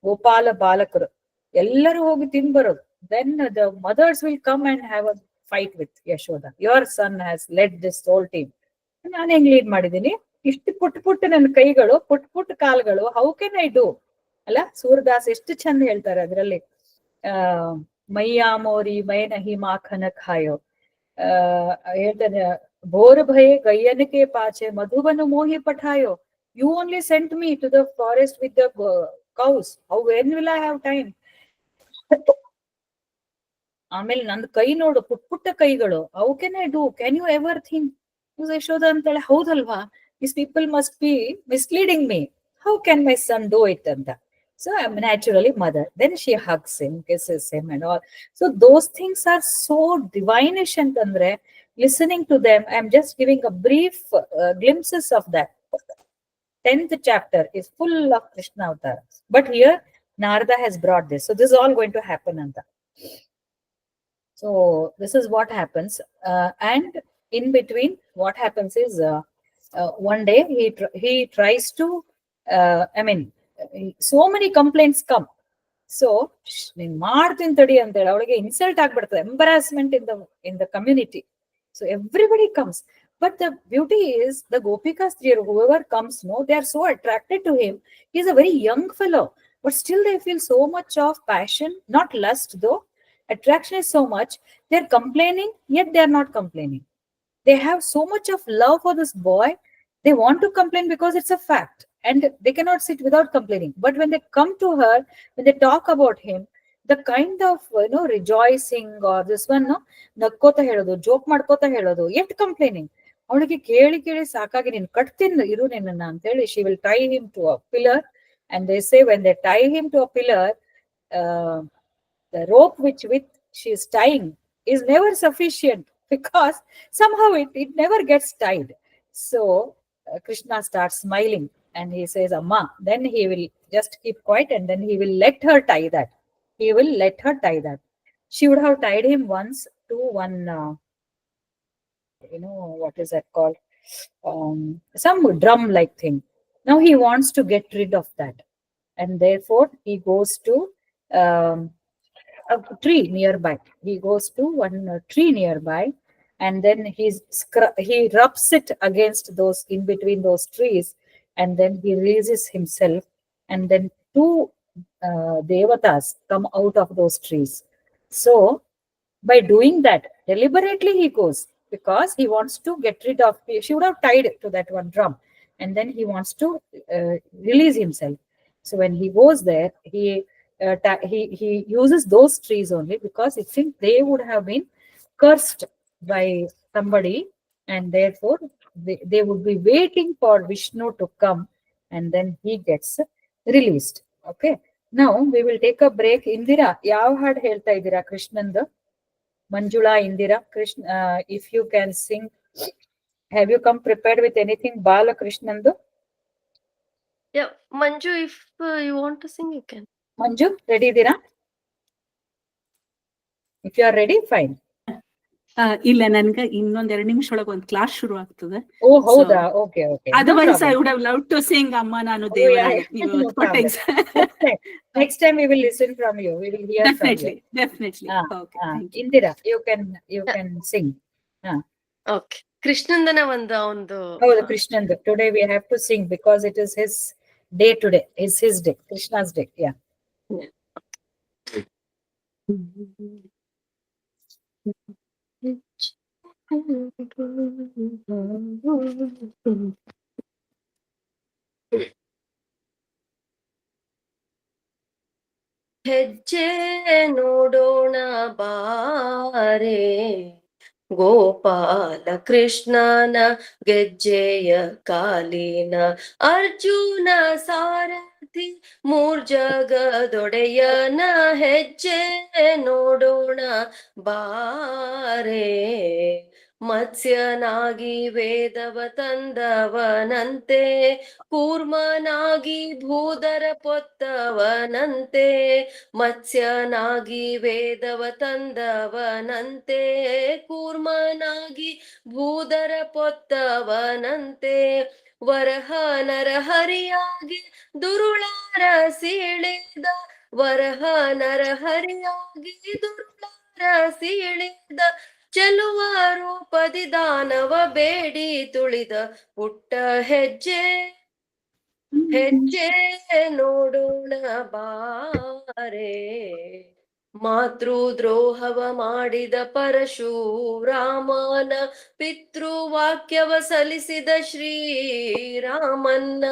Gopala Balakuru. Ellaru hogi tin barodu. Then the mothers will come and have a fight with Yashoda. Your son has led this whole team. ನಾನು ಹೆಂಗ್ lead ಮಾಡಿದೀನಿ, ಇಷ್ಟು ಪುಟ್ಟ ನನ್ನ ಕೈಗಳು, ಪುಟ್ಟ ಕಾಲ್ಗಳು, how can I do ಅಲ್ಲ. ಸೂರದಾಸ್ ಎಷ್ಟು ಚಂದ ಹೇಳ್ತಾರೆ ಅದರಲ್ಲಿ, ಮೈಯಾ ಮೋರಿ ಮೈ ನಹಿ ಮಾಖನ ಖಾಯೋ, ಹೇಳ್ತಾನೆ, ಭೋರ್ ಭಯ ಗಯ್ಯನಕೆ ಪಾಚೆ ಮಧುಬನು ಮೋಹಿ ಪಠಾಯೋ, you only sent me to the forest with the cows, how when will I have time. ಆಮೇಲೆ ನಂದು ಕೈ ನೋಡು, ಪುಟ್ಟ ಕೈಗಳು, how can I do, can you ever think. Yashoda ಅಂತಾಳೆ, ಹೌದಲ್ವಾ, these people must be misleading me, how can my son do it ಅಂತ. So I'm naturally mother. Then she hugs him, kisses him and all. So those things are so divinish ಅಂತಂದ್ರೆ, listening to them, I'm just giving a brief glimpses of that. 10th chapter is full of Krishna avatar, but here Narada has brought this. So this is all going to happen anta. So this is what happens, and in between what happens is, one day he tries to, so many complaints come. So ನೀನ್ ಮಾಡ್ತೀನಿ ತಡಿ ಅಂತ ಹೇಳಿ ಅವಳಿಗೆ insult ಆಗ್ಬಿಡ್ತದೆ, ಎಂಬರಾಸ್ಮೆಂಟ್ in the community. So everybody comes, but the beauty is the Gopikas, whoever comes, they are so attracted to him. He's a very young fellow, but still they feel so much of passion, not lust though. Attraction is so much. They're complaining, yet they are not complaining. They have so much of love for this boy. They want to complain because it's a fact, and they cannot sit without complaining. But when they come to her, when they talk about him, the kind of rejoicing, or this one ನಕ್ಕೋತ ಹೇಳೋದು, joke ಮಾಡ್ಕೋತ ಹೇಳೋದು, yet complaining. ಅವಳಿಗೆ ಕೇಳಿ ಕೇಳಿ ಸಾಕಾಗಿ, ನೀನ್ ಕಟ್ತೀನಿ ಇರು ನಿನ್ನ ಅಂತ ಹೇಳಿ, she will tie him to a pillar. And they say when they tie him to a pillar, the rope with she is tying is never sufficient, because somehow it never gets tied. So Krishna starts smiling and he says, Amma. Then he will just keep quiet, and then he will let her tie that. He will let her tie that. She would have tied him once to one, what is that called? Some drum like thing. Now he wants to get rid of that. And therefore he goes to a tree nearby. He goes to one tree nearby, and then he rubs it against those, in between those trees, and then he releases himself, and then two devatas come out of those trees. So by doing that, deliberately he goes, because he wants to get rid of, she would have tied to that one drum, and then he wants to release himself. So when he goes there, he uses those trees only, because it seems they would have been cursed by somebody, and therefore they would be waiting for Vishnu to come, and then he gets released. Okay, now we will take a break. Indira, yav had ಹೇಳ್ತಾ ಇದ್ದೀರಾ ಕೃಷ್ಣಂದು? Manjula, Indira, Krishna, if you can sing. Have you come prepared with anything Bala Krishnandu? Yeah, Manju, if you want to sing, you can. Manju, ready ಇದೀರಾ? If you are ready, fine. ಇಲ್ಲ, ನನ್ಗೆ ಇನ್ನೊಂದ್ 2 ನಿಮಿಷ ಒಳಗೆ ಒಂದು class ಶುರು ಆಗ್ತದೆ. ಓ ಹೌದಾ, okay okay. Otherwise I would have loved to sing ಅಮ್ಮ ನಾನು Devaraya. Next time we will listen from you. We will hear Definitely, from you. definitely. Okay, thank you. Indira, you can sing. Okay. ಕೃಷ್ಣಂದನ ಒಂದು ಹೌದು, ಕೃಷ್ಣಂದು. Today we have to sing because it is his day today. It's his day, Krishna's day. Yeah. ಹೆಜ್ಜೆ ನೋಡೋಣ ಬಾರೆ ಗೋಪಾಲ ಕೃಷ್ಣನ ಗೆಜ್ಜೆಯ ಕಾಲಿನ ಅರ್ಜುನ ಸಾರಥಿ ಮೂರ್ಜಗದೊಡೆಯನ ಹೆಜ್ಜೆ ನೋಡೋಣ ಬಾರೆ ಮತ್ಸ್ಯನಾಗಿ ವೇದವ ತಂದವನಂತೆ ಕೂರ್ಮನಾಗಿ ಭೂದರ ಪೊತ್ತವನಂತೆ ಮತ್ಸ್ಯನಾಗಿ ವೇದವ ತಂದವನಂತೆ ಕೂರ್ಮನಾಗಿ ಭೂದರ ಪೊತ್ತವನಂತೆ ವರಹ ನರಹರಿಯಾಗಿ ದುರುಳಾರ ಸೀಳಿದ ವರಹ ನರಹರಿಯಾಗಿ ದುರುಳಾರ ಸೀಳಿದ ಚೆಲುವ ರೂಪದಿ ದಾನವ ಬೇಡಿ ತುಳಿದ ಪುಟ್ಟ ಹೆಜ್ಜೆ ಹೆಜ್ಜೆ ನೋಡೋಣ ಬಾರೆ ಮಾತೃದ್ರೋಹವ ಮಾಡಿದ ಪರಶುರಾಮನ ಪಿತೃವಾಕ್ಯವ ಸಲಿಸಿದ ಶ್ರೀರಾಮನ್ನ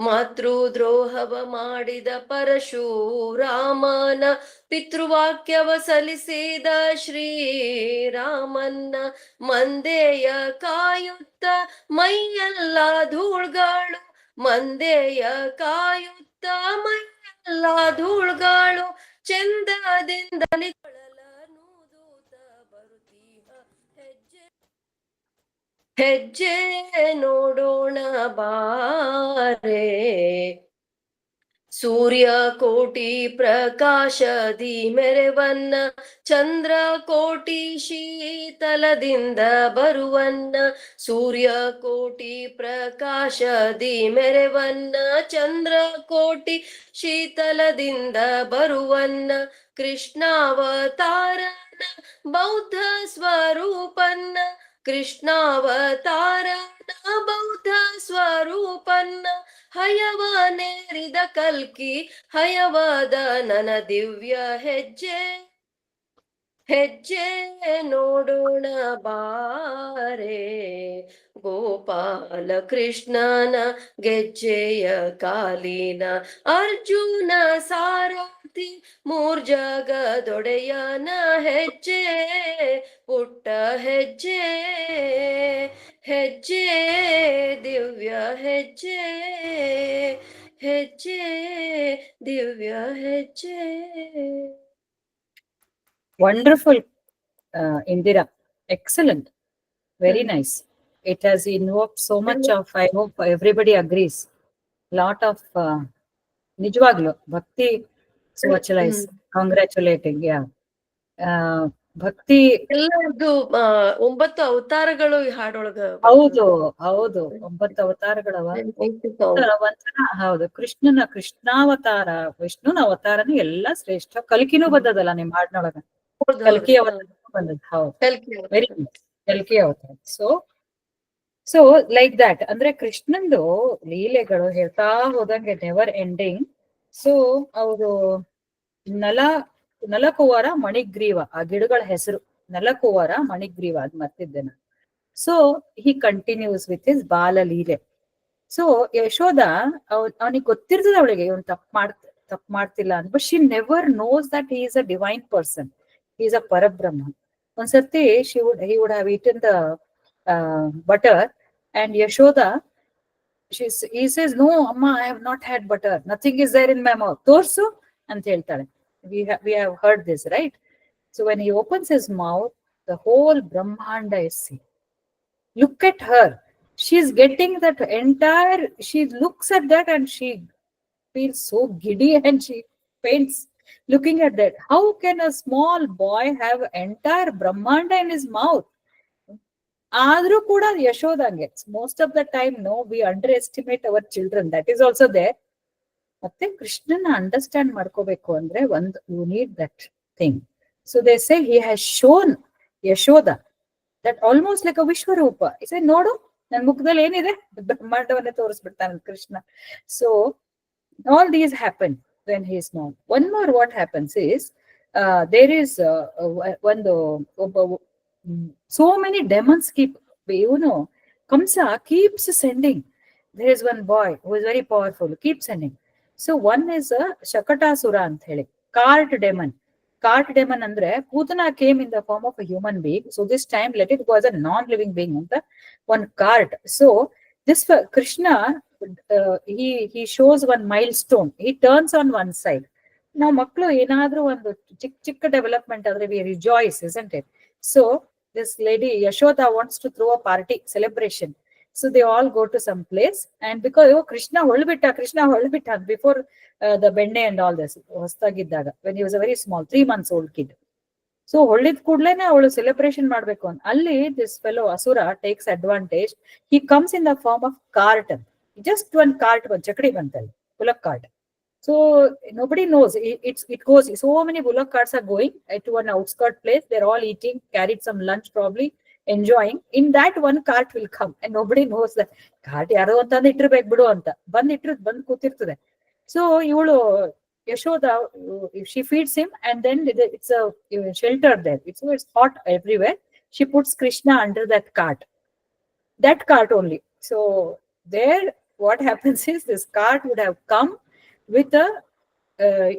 ಮಾತೃದ್ರೋಹವ ಮಾಡಿದ ಪರಶುರಾಮನ ಪಿತೃವಾಕ್ಯವ ಸಲಿಸಿದ ಶ್ರೀರಾಮನ್ನ ಮಂದೆಯ ಕಾಯುತ್ತ ಮೈಯೆಲ್ಲ ಧೂಳ್ಗಳು ಮಂದೆಯ ಕಾಯುತ್ತ ಮೈಯೆಲ್ಲ ಧೂಳ್ಗಳು ಚಂದದಿಂದಲಿ ಕೊಳಲನೂದೂತ ಬರುತ್ತೀಹ ಹೆಜ್ಜೆ ಹೆಜ್ಜೆ ನೋಡೋಣ ಬಾರೆ ಸೂರ್ಯ ಕೋಟಿ ಪ್ರಕಾಶದಿ ಮೆರೆವನ್ನ ಚಂದ್ರ ಕೋಟಿ ಶೀತಲದಿಂದ ಬರುವನ್ನ ಸೂರ್ಯ ಕೋಟಿ ಪ್ರಕಾಶದಿ ಮೆರೆವನ್ನ ಚಂದ್ರ ಕೋಟಿ ಶೀತಲದಿಂದ ಬರುವನ್ನ ಕೃಷ್ಣಾವತಾರನ ಬೌದ್ಧ ಸ್ವರೂಪನ್ನ ಕೃಷ್ಣಾವತಾರನ ಬೌದ್ಧ ಸ್ವರೂಪನ್ನ ಹಯವನೇರಿದ ಕಲ್ಕಿ ಹಯವಾದ ನನ್ನ ದಿವ್ಯ ಹೆಜ್ಜೆ ಹೆಜ್ಜೆ ನೋಡೋಣ ಬಾರೆ ಗೋಪಾಲ ಕೃಷ್ಣನ ಗೆಜ್ಜೆಯ ಕಾಲಿನ ಅರ್ಜುನ ಸಾರಥಿ ಮೂರ್ಜಗದೊಡೆಯನ ಹೆಜ್ಜೆ ಪುಟ್ಟ ಹೆಜ್ಜೆ ಹೆಜ್ಜೆ ದಿವ್ಯ ಹೆಜ್ಜೆ ಹೆಜ್ಜೆ ದಿವ್ಯ ಹೆಜ್ಜೆ. Wonderful, Indira. Excellent. Very nice. It has invoked so much of, I hope everybody agrees, lot of Nijwaglu, Bhakti Swachalize, congratulating, yeah. ಭಕ್ತಿ ಎಲ್ಲರದ್ದು 9 ಅವತಾರಗಳು ಈ ಹಾಡೊಳಗ ಹೌದು ಹೌದು 9 ಅವತಾರಗಳವ ಒಂಥರ ಹೌದು ಕೃಷ್ಣಾವತಾರ ವಿಷ್ಣುನ ಅವತಾರನು ಎಲ್ಲಾ ಶ್ರೇಷ್ಠ ಕಲ್ಕಿನೂ ಬಂದದಲ್ಲ ನಿಮ್ ಹಾಡ್ನೊಳಗ ಕಲ್ಕಿ ಅವತಾರ ಬಂದದ್ ಹೌದು ವೆರಿ ಕಲ್ಕಿ ಅವತಾರ ಸೊ ಲೈಕ್ ದಟ್ ಅಂದ್ರೆ ಕೃಷ್ಣಂದು ಲೀಲೆಗಳು ಹೇಳ್ತಾ ಹೋದಂಗೆ ನೆವರ್ ಎಂಡಿಂಗ್. ಸೊ ಅವರು ನಲಕುವರ ಮಣಿಗ್ರೀವ ಆ ಗಿಡಗಳ ಹೆಸರು ನಲಕುವರ ಮಣಿಗ್ರೀವ ಅದ್ ಮರ್ತಿದ್ದೇನೆ. So he continues with his ಬಾಲ ಲೀಲೆ. ಸೊ ಯಶೋದ ಅವನಿಗೆ ಗೊತ್ತಿರ್ತದ ಅವಳಿಗೆ ಇವನ್ ತಪ್ಪು ಮಾಡ್ತಿಲ್ಲ ಅಂತ, but she never knows that he is a divine person, he is a ಪರಬ್ರಹ್ಮ. ಒಂದ್ಸರ್ತಿ he would have eaten the butter and Yashoda he says no amma I have not had butter, nothing is there in my mouth, torsu ant heltale. We have heard this, right? So when he opens his mouth the whole brahmanda is seen. Look at her, she's getting that entire, she looks at that and she feels so giddy and she faints looking at that. How can a small boy have entire brahmanda in his mouth? ಆದ್ರೂ ಕೂಡ ಯಶೋದಂಗೆ most of the time we underestimate our children, that is also there. ಮತ್ತೆ ಕೃಷ್ಣನ understand ಮಾಡ್ಕೋಬೇಕು ಅಂದ್ರೆ you need that thing. So they say he has shown Yashoda that almost like a Vishwarupa. ಇಸೆ ನೋಡು ನನ್ ಮುಖದಲ್ಲಿ ಏನಿದೆ, ಬ್ರಹ್ಮಾಂಡವನ್ನೇ ತೋರಿಸ್ಬಿಡ್ತಾನೆ Krishna. So all these happen when he is not. One more what happens is there is ಒಬ್ಬ so many demons Kamsa keeps sending. There is one boy who is very powerful, keeps sending. So one is a Shakatasura ant heli. cart demon. Cart demon andre Putana came in the form of a human being. So this time let it go as a non-living being anta one cart. So this Krishna, he shows one milestone. He turns on one side. Now maklu enadru ಒಂದು ಚಿಕ್ಕ development ಆದ್ರೆ we rejoice, isn't it? So this lady Yashoda wants to throw a party celebration. So they all go to some place, and because Krishna holbitta before the benne and all this ಹೊಸ್ತಾಗಿದ್ದಾಗ, when he was a very small 3 months old kid. So ಹೊಳ್ಳಿದ್ ಕೂಡ್ಲೇನೆ ಅವಳು celebration ಮಾಡ್ಬೇಕು ಅಂತ ಅಲ್ಲಿ this fellow asura takes advantage. He comes in the form of cart, just one cart, ಒಂದು ಚಕಡಿ ಬಂತಲ್ಲಿ, bullock cart. So nobody knows. It goes. So many bullock carts are going to an outskirt place. They're all eating, carried some lunch, probably enjoying. In that one cart will come, and nobody knows that cart yaro anta ittirbek bidu anta ಬಂದ್ ಕೂತಿರ್ತದೆ. So ಇವಳು Yashoda, if she feeds him, and then it's a shelter there. It's hot everywhere. She puts Krishna under that cart only. So there, what happens is this cart would have come with a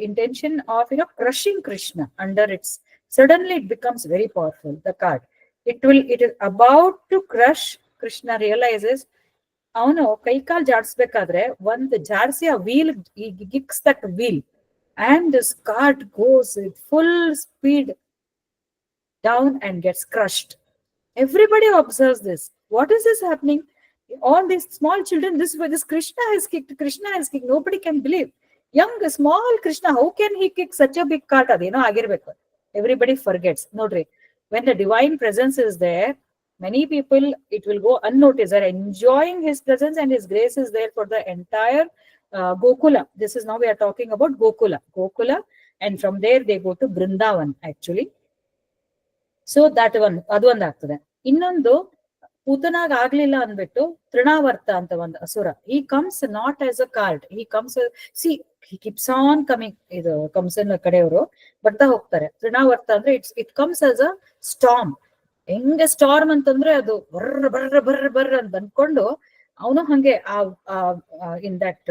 intention of crushing Krishna under its. Suddenly it becomes very powerful. The cart, it is about to crush. Krishna realizes, ಅವನು ಕೈಕಾಲ್ ಜಾಡ್ಸ್ಬೇಕಾದ್ರೆ ಒಂದು ಜಾಡ್ಸಿ ಆ wheel, he kicks that wheel, and this cart goes with full speed down and gets crushed. Everybody observes this. What is this happening? All these small children, this Krishna has kicked. Nobody can believe. Young, small Krishna, how can he kick such a big cart? Agirbeku. Everybody forgets. Nodri, when the divine presence is there, many people, it will go unnoticed. They are enjoying his presence, and his grace is there for the entire Gokula. This is now we are talking about Gokula, and from there they go to Brindavan actually. So that one, adu ಒಂದು ಆಗ್ತದೆ. ಇನ್ನೊಂದು ಪೂತನಾಗ ಆಗ್ಲಿಲ್ಲ ಅಂದ್ಬಿಟ್ಟು ತೃಣಾವರ್ತ ಅಂತ ಒಂದು ಅಸುರ. He comes not as a cart. He comes, see, he keeps on coming. ಇದು ಕಂಸನ ಕಡೆಯವರು ಬರ್ತಾ ಹೋಗ್ತಾರೆ. ತೃಣಾವರ್ತ ಅಂದ್ರೆ it comes as a storm. ಹೆಂಗೆ ಸ್ಟಾರ್ಮ್ ಅಂತಂದ್ರೆ ಅದು ಬರ್ರ ಬರ್ರ ಬರ್ರ ಬರ್ರ ಅಂತ ಬಂದ್ಕೊಂಡು ಅವನು ಹಂಗೆ in that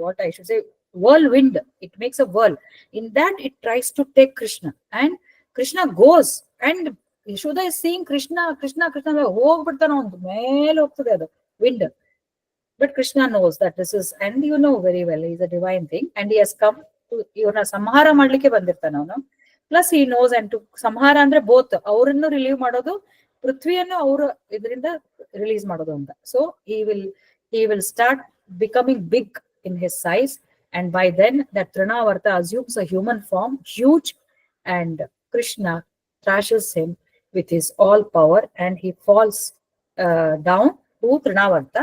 what I should say whirlwind, it makes a whirl. In that it tries to take Krishna, and Krishna goes, and Yashoda is seeing Krishna ಹೋಗ್ಬಿಡ್ತಾನ, ಒಂದು ಮೇಲೆ ಹೋಗ್ತದೆ ಅದು wind. But Krishna knows that this is, and you know very well, he's a divine thing, and he has come to ಇವನ ಸಂಹಾರ ಮಾಡ್ಲಿಕ್ಕೆ ಬಂದಿರ್ತಾನ ಅವನು. Plus he knows, and to ಸಂಹಾರ ಅಂದ್ರೆ ಬೋತ್ ಅವರನ್ನು ರಿಲೀವ್ ಮಾಡೋದು, ಪೃಥ್ವಿಯನ್ನು ಅವರು ಇದರಿಂದ ರಿಲೀಸ್ ಮಾಡೋದು ಅಂತ. So he will start becoming big in his size, and by then that Trinavarta assumes a human form, huge, and Krishna thrashes him with his all power, and he falls down to Trinavarta,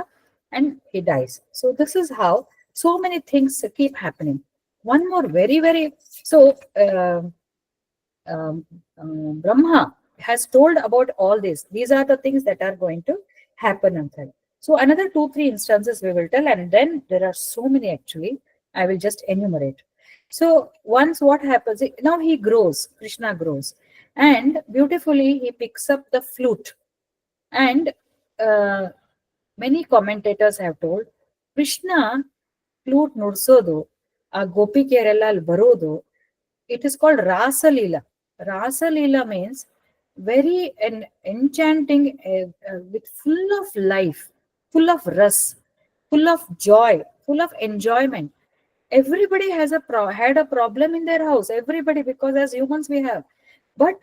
and he dies. So this is how so many things keep happening. One more very, very, so Brahma has told about all this. These are the things that are going to happen. So another 2-3 instances we will tell, and then there are so many actually. I will just enumerate. So once what happens, now he grows, Krishna grows, and beautifully he picks up the flute. And many commentators have told, Krishna flute nursodu, a gopikeyarella alli barodu, it is called Rasa Leela. Rasa Leela means very enchanting, with full of life, full of ras, full of joy, full of enjoyment. Everybody has had a problem in their house, everybody, because as humans we have. But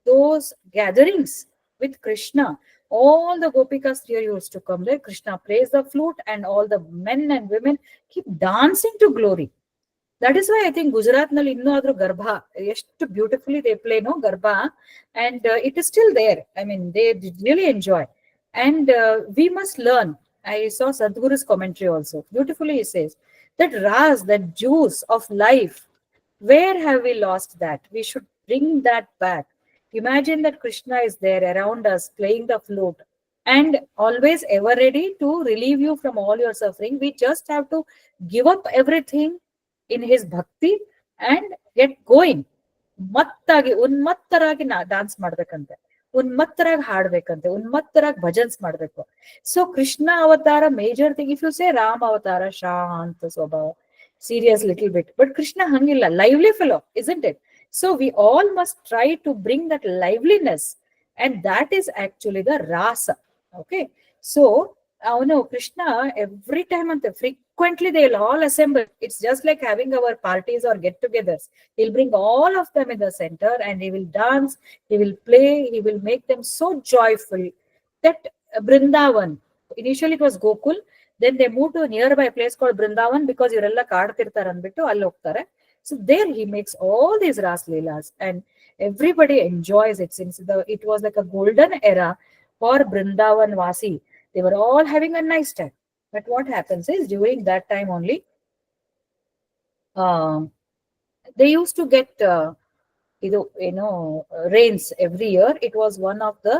those gatherings with Krishna, all the gopikas here used to come there. Krishna plays the flute, and all the men and women keep dancing to glory. That is why I think Gujarat nalli innu adru Garbha, ಎಷ್ಟು beautifully they play, no, Garbha, and it is still there. I mean, they really enjoy, and we must learn. I saw Sadhguru's commentary also. Beautifully he says that ras, that juice of life, where have we lost that? We should bring that back. Imagine that Krishna is there around us playing the flute, and always ever ready to relieve you from all your suffering. We just have to give up everything in his bhakti and get going. ಮತ್ತಾಗಿ ಉನ್ಮತ್ತರಾಗಿ dance ಮಾಡ್ಬೇಕಂತೆ, ಉನ್ಮತ್ತರಾಗಿ ಹಾಡ್ಬೇಕಂತೆ, ಉನ್ಮತ್ತರಾಗಿ ಭಜನ್ಸ್ ಮಾಡ್ಬೇಕು. So Krishna avatara major thing. If you say Rama avatara ಶಾಂತ ಸ್ವಭಾವ, serious little bit. But Krishna hangilla, lively fellow, isn't it? So we all must try to bring that liveliness, and that is actually the rasa. Okay, so Krishna every time and frequently they'll all assemble. It's just like having our parties or get-togethers. He'll bring all of them in the center, and he will dance, he will play, he will make them so joyful that Brindavan. Initially it was Gokul, then they moved to a nearby place called Brindavan because ಇವರೆಲ್ಲ ಕಾಡ್ತಿರ್ತಾರೆ ಅಂದ್ಬಿಟ್ಟು ಅಲ್ಲಿ ಹೋಗ್ತಾರೆ. So there he makes all these Ras Leelas and everybody enjoys it, since it was like a golden era for Brindavan Vasi. They were all having a nice time. But what happens is during that time only, they used to get rains every year. It was one of the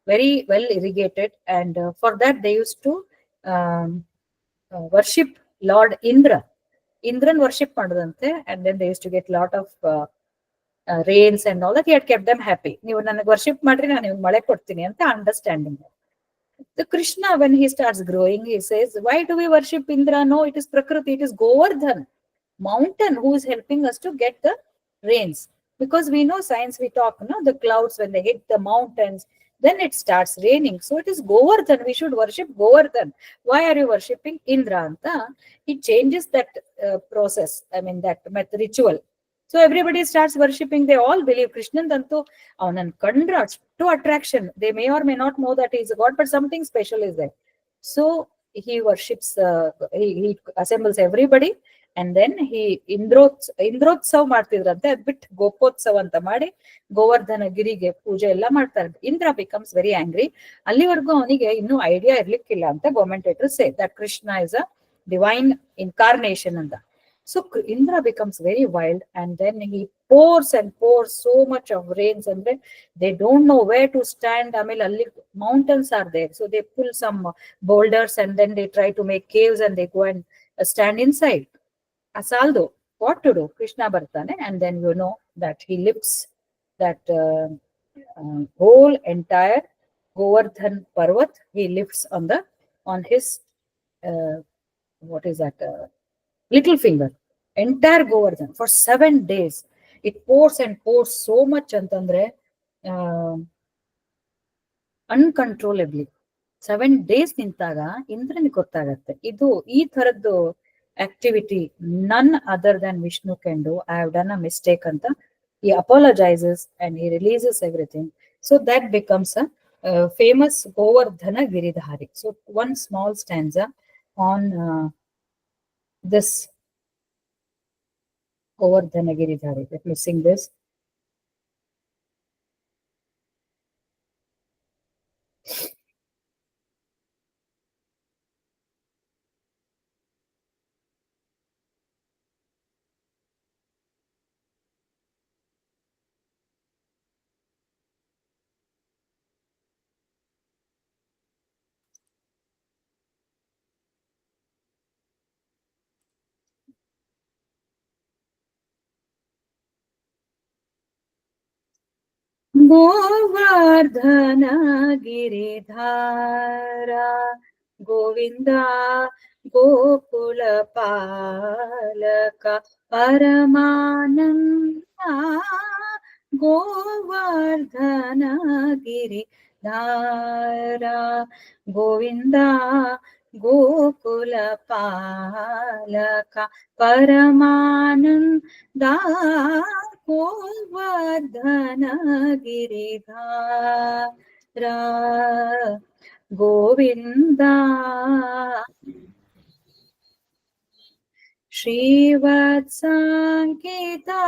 very well irrigated, and for that they used to worship Lord Indran worship madadante, and then they used to get lot of rains and all that. He had kept them happy. ನೀವು ನನಗೆ worship ಮಾಡ್ರಿ, ನಾನು ನಿಮ್ಗೆ ಮಳೆ ಕೊಡ್ತೀನಿ ಅಂತ understanding. The Krishna, when he starts growing, he says, why do we worship Indra? No, it is Prakriti, it is Govardhan mountain who is helping us to get the rains. Because we know science, we talk, the clouds, when they hit the mountains, then it starts raining. So it is Govardhan. We should worship Govardhan. Why are you worshipping Indra? Anta? He changes that process, that ritual. So everybody starts worshipping. They all believe Krishnan Dantu avanan kandra to attraction. They may or may not know that he is a god, but something special is there. So he worships, he assembles everybody, and then he ಇಂದ್ರೋತ್ಸವ ಮಾಡ್ತಿದ್ರಂತೆ. ಅದ್ ಬಿಟ್ಟು ಗೋಪೋತ್ಸವ ಅಂತ ಮಾಡಿ ಗೋವರ್ಧನ ಗಿರಿಗೆ ಪೂಜೆ ಎಲ್ಲ ಮಾಡ್ತಾರೆ. Indra becomes very angry. ಅಲ್ಲಿವರೆಗೂ ಅವನಿಗೆ ಇನ್ನೂ ಐಡಿಯಾ ಇರ್ಲಿಕ್ಕಿಲ್ಲ ಅಂತ commentators say that Krishna is a divine incarnation ಅಂತ. So Indra becomes very wild, and then he pours and pours so much of rains, and they don't know where to stand. Alli mountains are there, so they pull some boulders and then they try to make caves, and they go and stand inside. Asaldo, what to do? Krishna bartane, and then that he lifts that whole entire Govardhan Parvat. He lifts on his what is that? Little finger, entire Govardhan for 7 days. It pours and pours so much antandre uncontrollably. 7 days ನಿಂತಾಗ ಇಂದ್ರನಿಗೆ ಗೊತ್ತಾಗತ್ತೆ ಇದು ಈ ತರದ್ದು activity none other than Vishnu can do. I have done a mistake anta. He apologizes and he releases everything. So that becomes a famous Govardhana Giridhari. So one small stanza on this Govardhana Giridhari. Let me sing this. Govardhana Giridhara Govinda Gokula Palaka Paramananda Govardhana Giridhara Govinda Gokula Palaka Paramananda Govardhana Giridhara Govinda Srivatsankita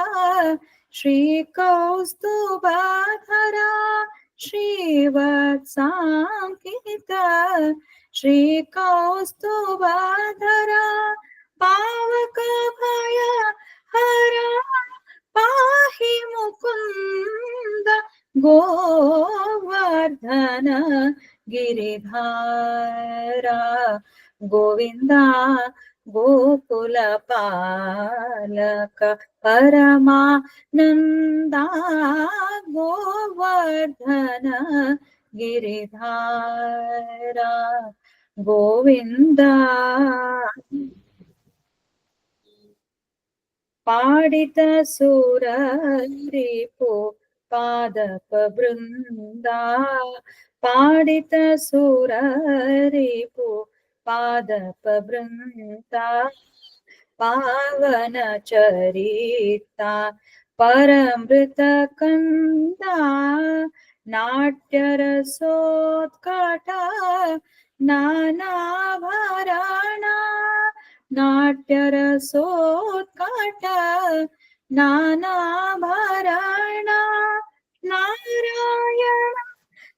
Shri Kaustubhadhara Srivatsankita Shri Kaustubhadhara Pavaka Bhaya Hara Pahi Mukunda Govardhana Giridhara Govinda Gokula Palaka Paramananda Govardhana Giridhara Govinda ಪಾಡಿತ ಸುರರಿಪು ಪಾದಪ Brinda ಪಾಡಿತ ಸುರರಿಪು ಪಾದಪ Brinda ಪಾವನ ಚರಿತ ಪರಮೃತ ಕಂದ ನಾಟ್ಯ ರಸೋತ್ಕಟ ನಾನಾಭರಣ ನಾಟ್ಯ ರಸೋತ್ಕಟ ನಾನಾಭರಣ ನಾರಾಯಣ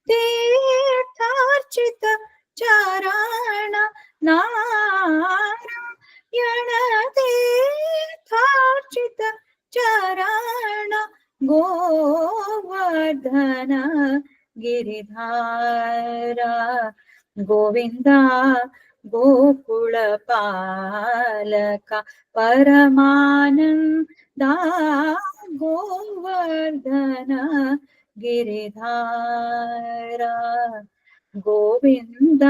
ತೀರ್ಥಾರ್ಚಿತ ಚರಣ ನಾರಾಯಣ ತೀರ್ಥಾರ್ಚಿತ ಚರಣ ಗೋವರ್ಧನ ಗಿರಿಧಾರ ಗೋವಿಂದ ಗೋಕುಳ ಪಾಲಕ ಪರಮಾನಂದ ಗೋವರ್ಧನ ಗಿರಿಧಾರ ಗೋವಿಂದ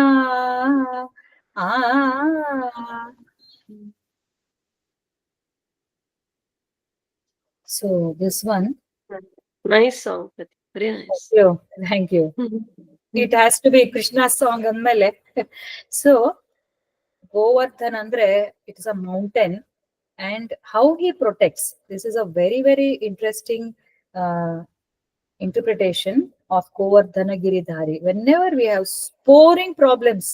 ಆ so this one, Nice song, Prati. Very nice. thank you. It has to be Krishna song ಅಂದ್ಮೇಲೆ. So Govardhan andre it is a mountain, and how he protects. This is a very, very interesting interpretation of Govardhana Giridhari. Whenever we have pouring problems,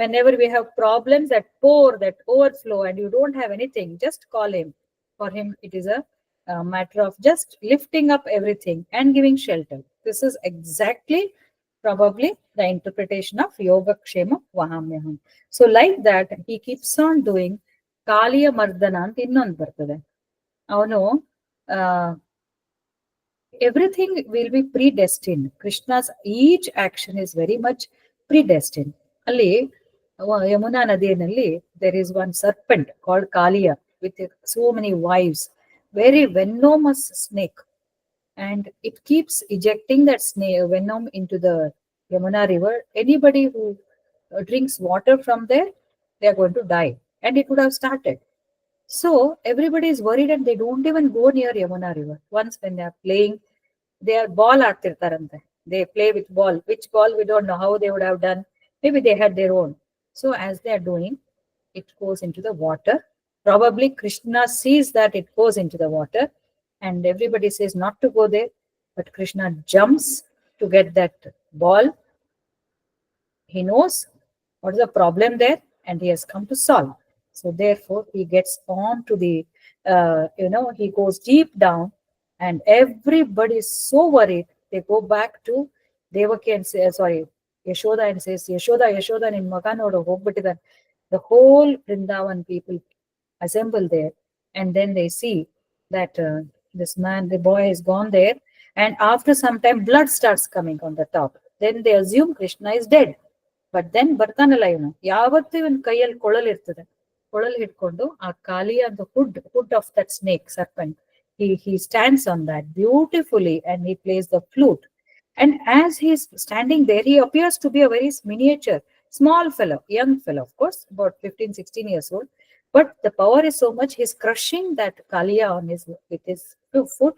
whenever we have problems that pour, that overflow, and you don't have anything, just call him. For him, it is a matter of just lifting up everything and giving shelter. This is exactly probably the interpretation of Yoga Kshema Vahamyaham. So like that, he keeps on doing Kaliya Mardana ant innond bartade. Avanu everything will be predestined. Krishna's each action is very much predestined. Ali Yamuna Nadinalli, there is one serpent called Kaliya with so many wives, very venomous snake, and it keeps ejecting that snake venom into the Yamuna river. Anybody who drinks water from there, they are going to die, and it would have started. So everybody is worried and they don't even go near Yamuna river. Once when they are playing, they are ball aadtirtarante. They play with ball. Which ball we don't know how they would have done. Maybe they had their own. So as they are doing, it goes into the water. Probably Krishna sees that it goes into the water, and everybody says not to go there. But Krishna jumps to get that ball. He knows what is the problem there, and he has come to solve. So therefore, he gets on to the, he goes deep down, and everybody is so worried. They go back to Devaki and say, sorry, Yashoda, and says, Yashoda, in Maganoda, hogbittidan. The whole Vrindavan people assemble there, and then they see that this man, the boy, is gone there, and after some time, blood starts coming on the top. Then they assume Krishna is dead. But then ಬರ್ತಾನಲ್ಲ ಇವನು, ಯಾವತ್ತೂ ಇವನ್ ಕೈಯಲ್ಲಿ ಕೊಳಲ್ ಇರ್ತದೆ, ಕೊಳಲ್ ಹಿಡ್ಕೊಂಡು ಆ Kaliya the hood of that snake serpent, he stands on that beautifully, and he plays the flute. And as he's standing there, he appears to be a very miniature, small fellow, young fellow, of course, about 15-16 years old. But the power is so much, he's crushing that kaliya with his foot,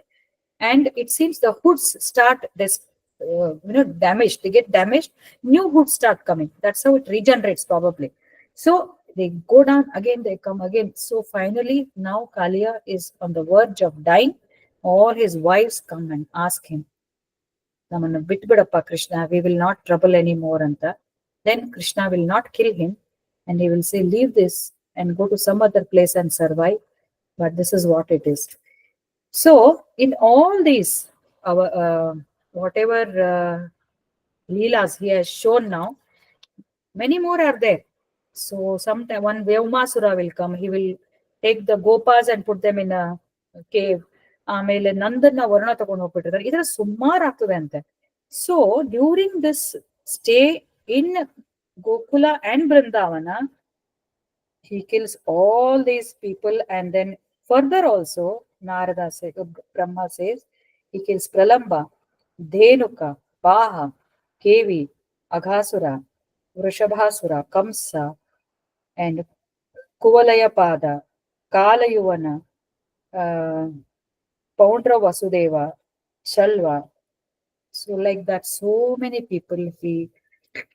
and it seems the hoods start damaged. They get damaged, new hoods start coming. That's how it regenerates probably. So they go down again, they come again. So finally, now Kaliya is on the verge of dying. All his wives come and ask him, Namana bitbidappa Krishna, we will not trouble anymore anta. Then Krishna will not kill him, and he will say, leave this and go to some other place and survive. But this is what it is. So in all these, our whatever Leelas he has shown now, many more are there. So sometime one Vyaumasura will come. He will take the gopas and put them in a cave. ಆಮೇಲೆ ನಂದನ್ನ ವರ್ಣ ತಗೊಂಡು ಹೋಗ್ಬಿಟ್ಟಿರ್ತಾರೆ. ಇದರ ಸುಮಾರು ಆಗ್ತದೆ ಅಂತೆ. So during this stay in Gokula and Vrindavana, he kills all these people, and then further also Narada says, Brahma says, he kills Pralamba, Dhenuka, Baha, Kevi, Aghasura, Vrishabhasura, Kamsa, and Kuvalayapada, Kalayuvana, Poundra Vasudeva, Shalva. So like that, so many people he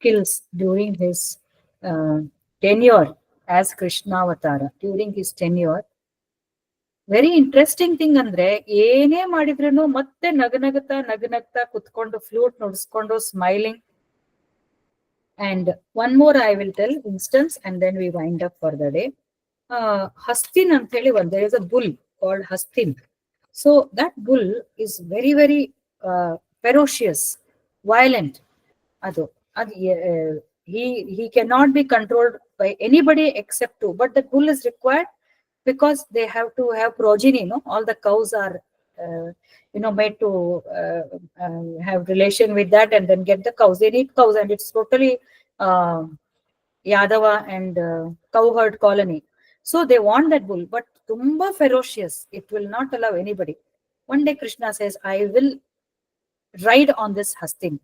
kills during his tenure as Krishna Avatara, during his tenure. Very interesting thing ಅಂದ್ರೆ ಏನೇ ಮಾಡಿದ್ರು ಮತ್ತೆ ನಗನಗ್ತಾ ಕುತ್ಕೊಂಡು flute ನುಡಿಸ್ಕೊಂಡು smiling. And one more I will tell instance and then we wind up for the day. Hastin ಅಂತ ಹೇಳಿ ಒಂದು there is a bull called Hastin. So that bull is very very ferocious, violent. ಅದು he cannot be controlled by anybody except two, but the bull is required because they have to have progeny. All the cows are made to have relation with that and then get the cows. They need cows, and it's totally Yadava and cow herd colony. So they want that bull, but tumba ferocious. It will not allow anybody. One day Krishna says, I will ride on this Hastin.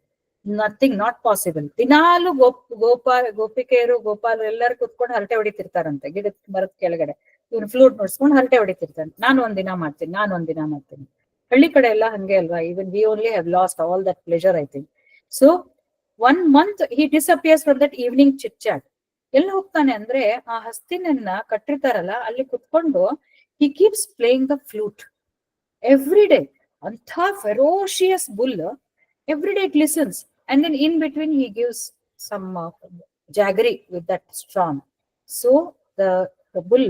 Nothing, not possible. ದಿನಾಲು ಗೋಪಿಕೆಯರು ಗೋಪಾಲರು ಎಲ್ಲರೂ ಕುತ್ಕೊಂಡು ಹರಟೆ ಹೊಡಿತಿರ್ತಾರಂತೆ ಗಿಡದ ಮರದ ಕೆಳಗಡೆ. ಇವನು flute ನೋಡ್ಸ್ಕೊಂಡು ಹರಟೆ ಹೊಡಿತಿರ್ತಾನೆ. ನಾನು ಒಂದಿನ ಮಾಡ್ತೀನಿ. ಹಳ್ಳಿ ಕಡೆ ಎಲ್ಲ ಹಂಗೆ ಅಲ್ವಾ? Even we only have lost all that pleasure, I think. So 1 month he disappears from that evening chit chat. ಎಲ್ಲಿ ಹೋಗ್ತಾನೆ ಅಂದ್ರೆ ಆ ಹಸ್ತಿನನ್ನ ಕಟ್ಟಿರ್ತಾರಲ್ಲ ಅಲ್ಲಿ ಕುತ್ಕೊಂಡು he keeps playing the flute every day. ಅಂಥ ferocious bull. Every day it listens, and then in between he gives some jaggery with that strong. So the bull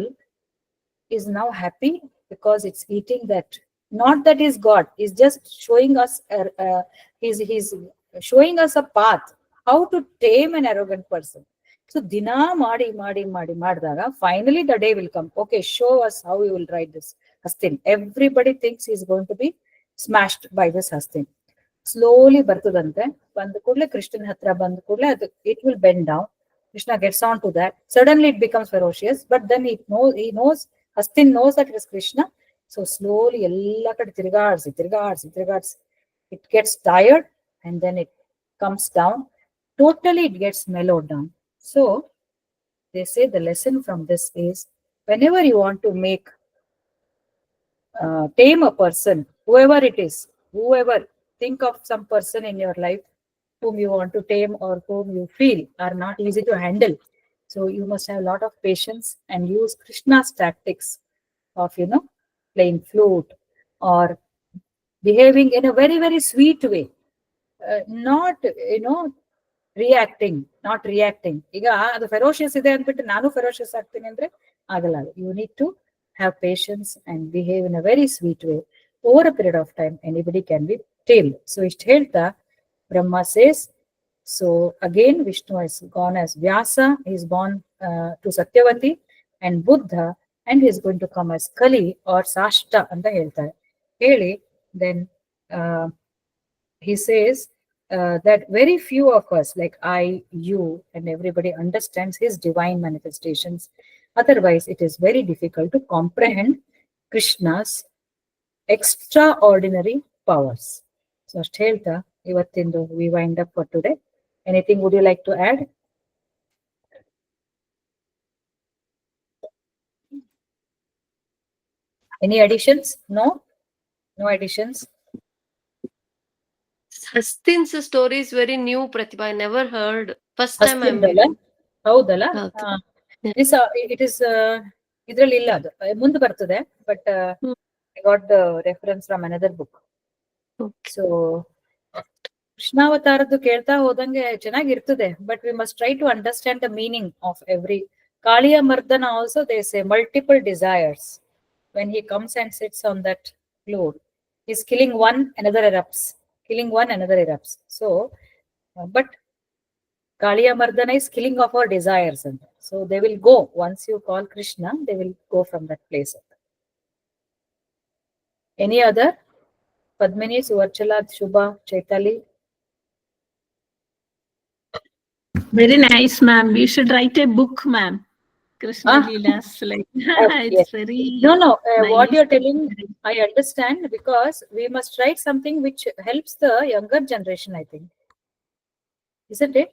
is now happy because it's eating that. Not that is God. He's just showing us. He's showing us a path how to tame an arrogant person. So dina madi madidaga finally the day will come. Okay, show us how you will ride this Hastin. Everybody thinks he's going to be smashed by this Hastin. Slowly ಬರ್ತದಂತೆ. ಬಂದ ಕೂಡಲೇ ಕೃಷ್ಣನ ಹತ್ರ ಬಂದ ಕೂಡಲೇ ಅದು it will bend down. Krishna gets on to that. Suddenly it becomes ferocious, but then he knows Hastin knows that it is Krishna. So slowly ಎಲ್ಲ ಕಡೆ ತಿರುಗಾಡ್ಸಿ it gets tired, and then it comes down. Totally it gets mellowed down. So they say the lesson from this is, whenever you want to make tame a person, whoever it is, think of some person in your life whom you want to tame or whom you feel are not easy to handle. So you must have a lot of patience and use Krishna's tactics of, playing flute or behaving in a very, very sweet way. Not, reacting. ಈಗ ಅದು ferocious ಇದೆ ಅಂದ್ಬಿಟ್ಟು ನಾನು ferocious ಆಗ್ತೀನಿ ಅಂದ್ರೆ ಆಗಲ್ಲ. You need to have patience and behave in a very sweet way. Over a period of time, anybody can be tamed. So ಇಷ್ಟು ಹೇಳ್ತಾ Brahma says, so again Vishnu has gone as Vyasa, he is born to Satyavati and Buddha, and he is going to come as Kali or Sashta ಅಂತ ಹೇಳ್ತಾರೆ. ಹೇಳಿ then he says that very few of us, like I, you, and everybody understands his divine manifestations. Otherwise, it is very difficult to comprehend Krishna's extraordinary powers. So ಅಷ್ಟು ಹೇಳ್ತಾ ಇವತ್ತಿಂದು we wind up for today. Anything would you like to add? Any additions? No additions. Hastin's story is very new, Pratibha. I never heard. First time I'm ಹಸ್ತಿಂದಲ್ಲ? ಹೌದಲ್ಲ? Okay. It is ಇದ್ರಲ್ಲಿ ಇಲ್ಲ, ಅದು ಮುಂದೆ ಬರ್ತದೆ, but I got the reference from another book. Okay. So ಕೃಷ್ಣಾವತಾರದ್ದು ಕೇಳ್ತಾ ಹೋದಂಗೆ ಚೆನ್ನಾಗಿರ್ತದೆ, but we must try to understand the meaning of every. Kaliya Mardana also, they say multiple desires. When he comes and sits on that flute, he's killing one, another erupts. So but Kaliya Mardana is killing of our desires, and so they will go. Once you call Krishna, they will go from that place. Any other? Padmini, Suvarchala, Shubha, Chaitali? Very nice, ma'am. You should write a book, ma'am. Krishna Leelas, like it's Yes. very No, nice. what you're telling, I understand, because we must write something which helps the younger generation, I think. Isn't it?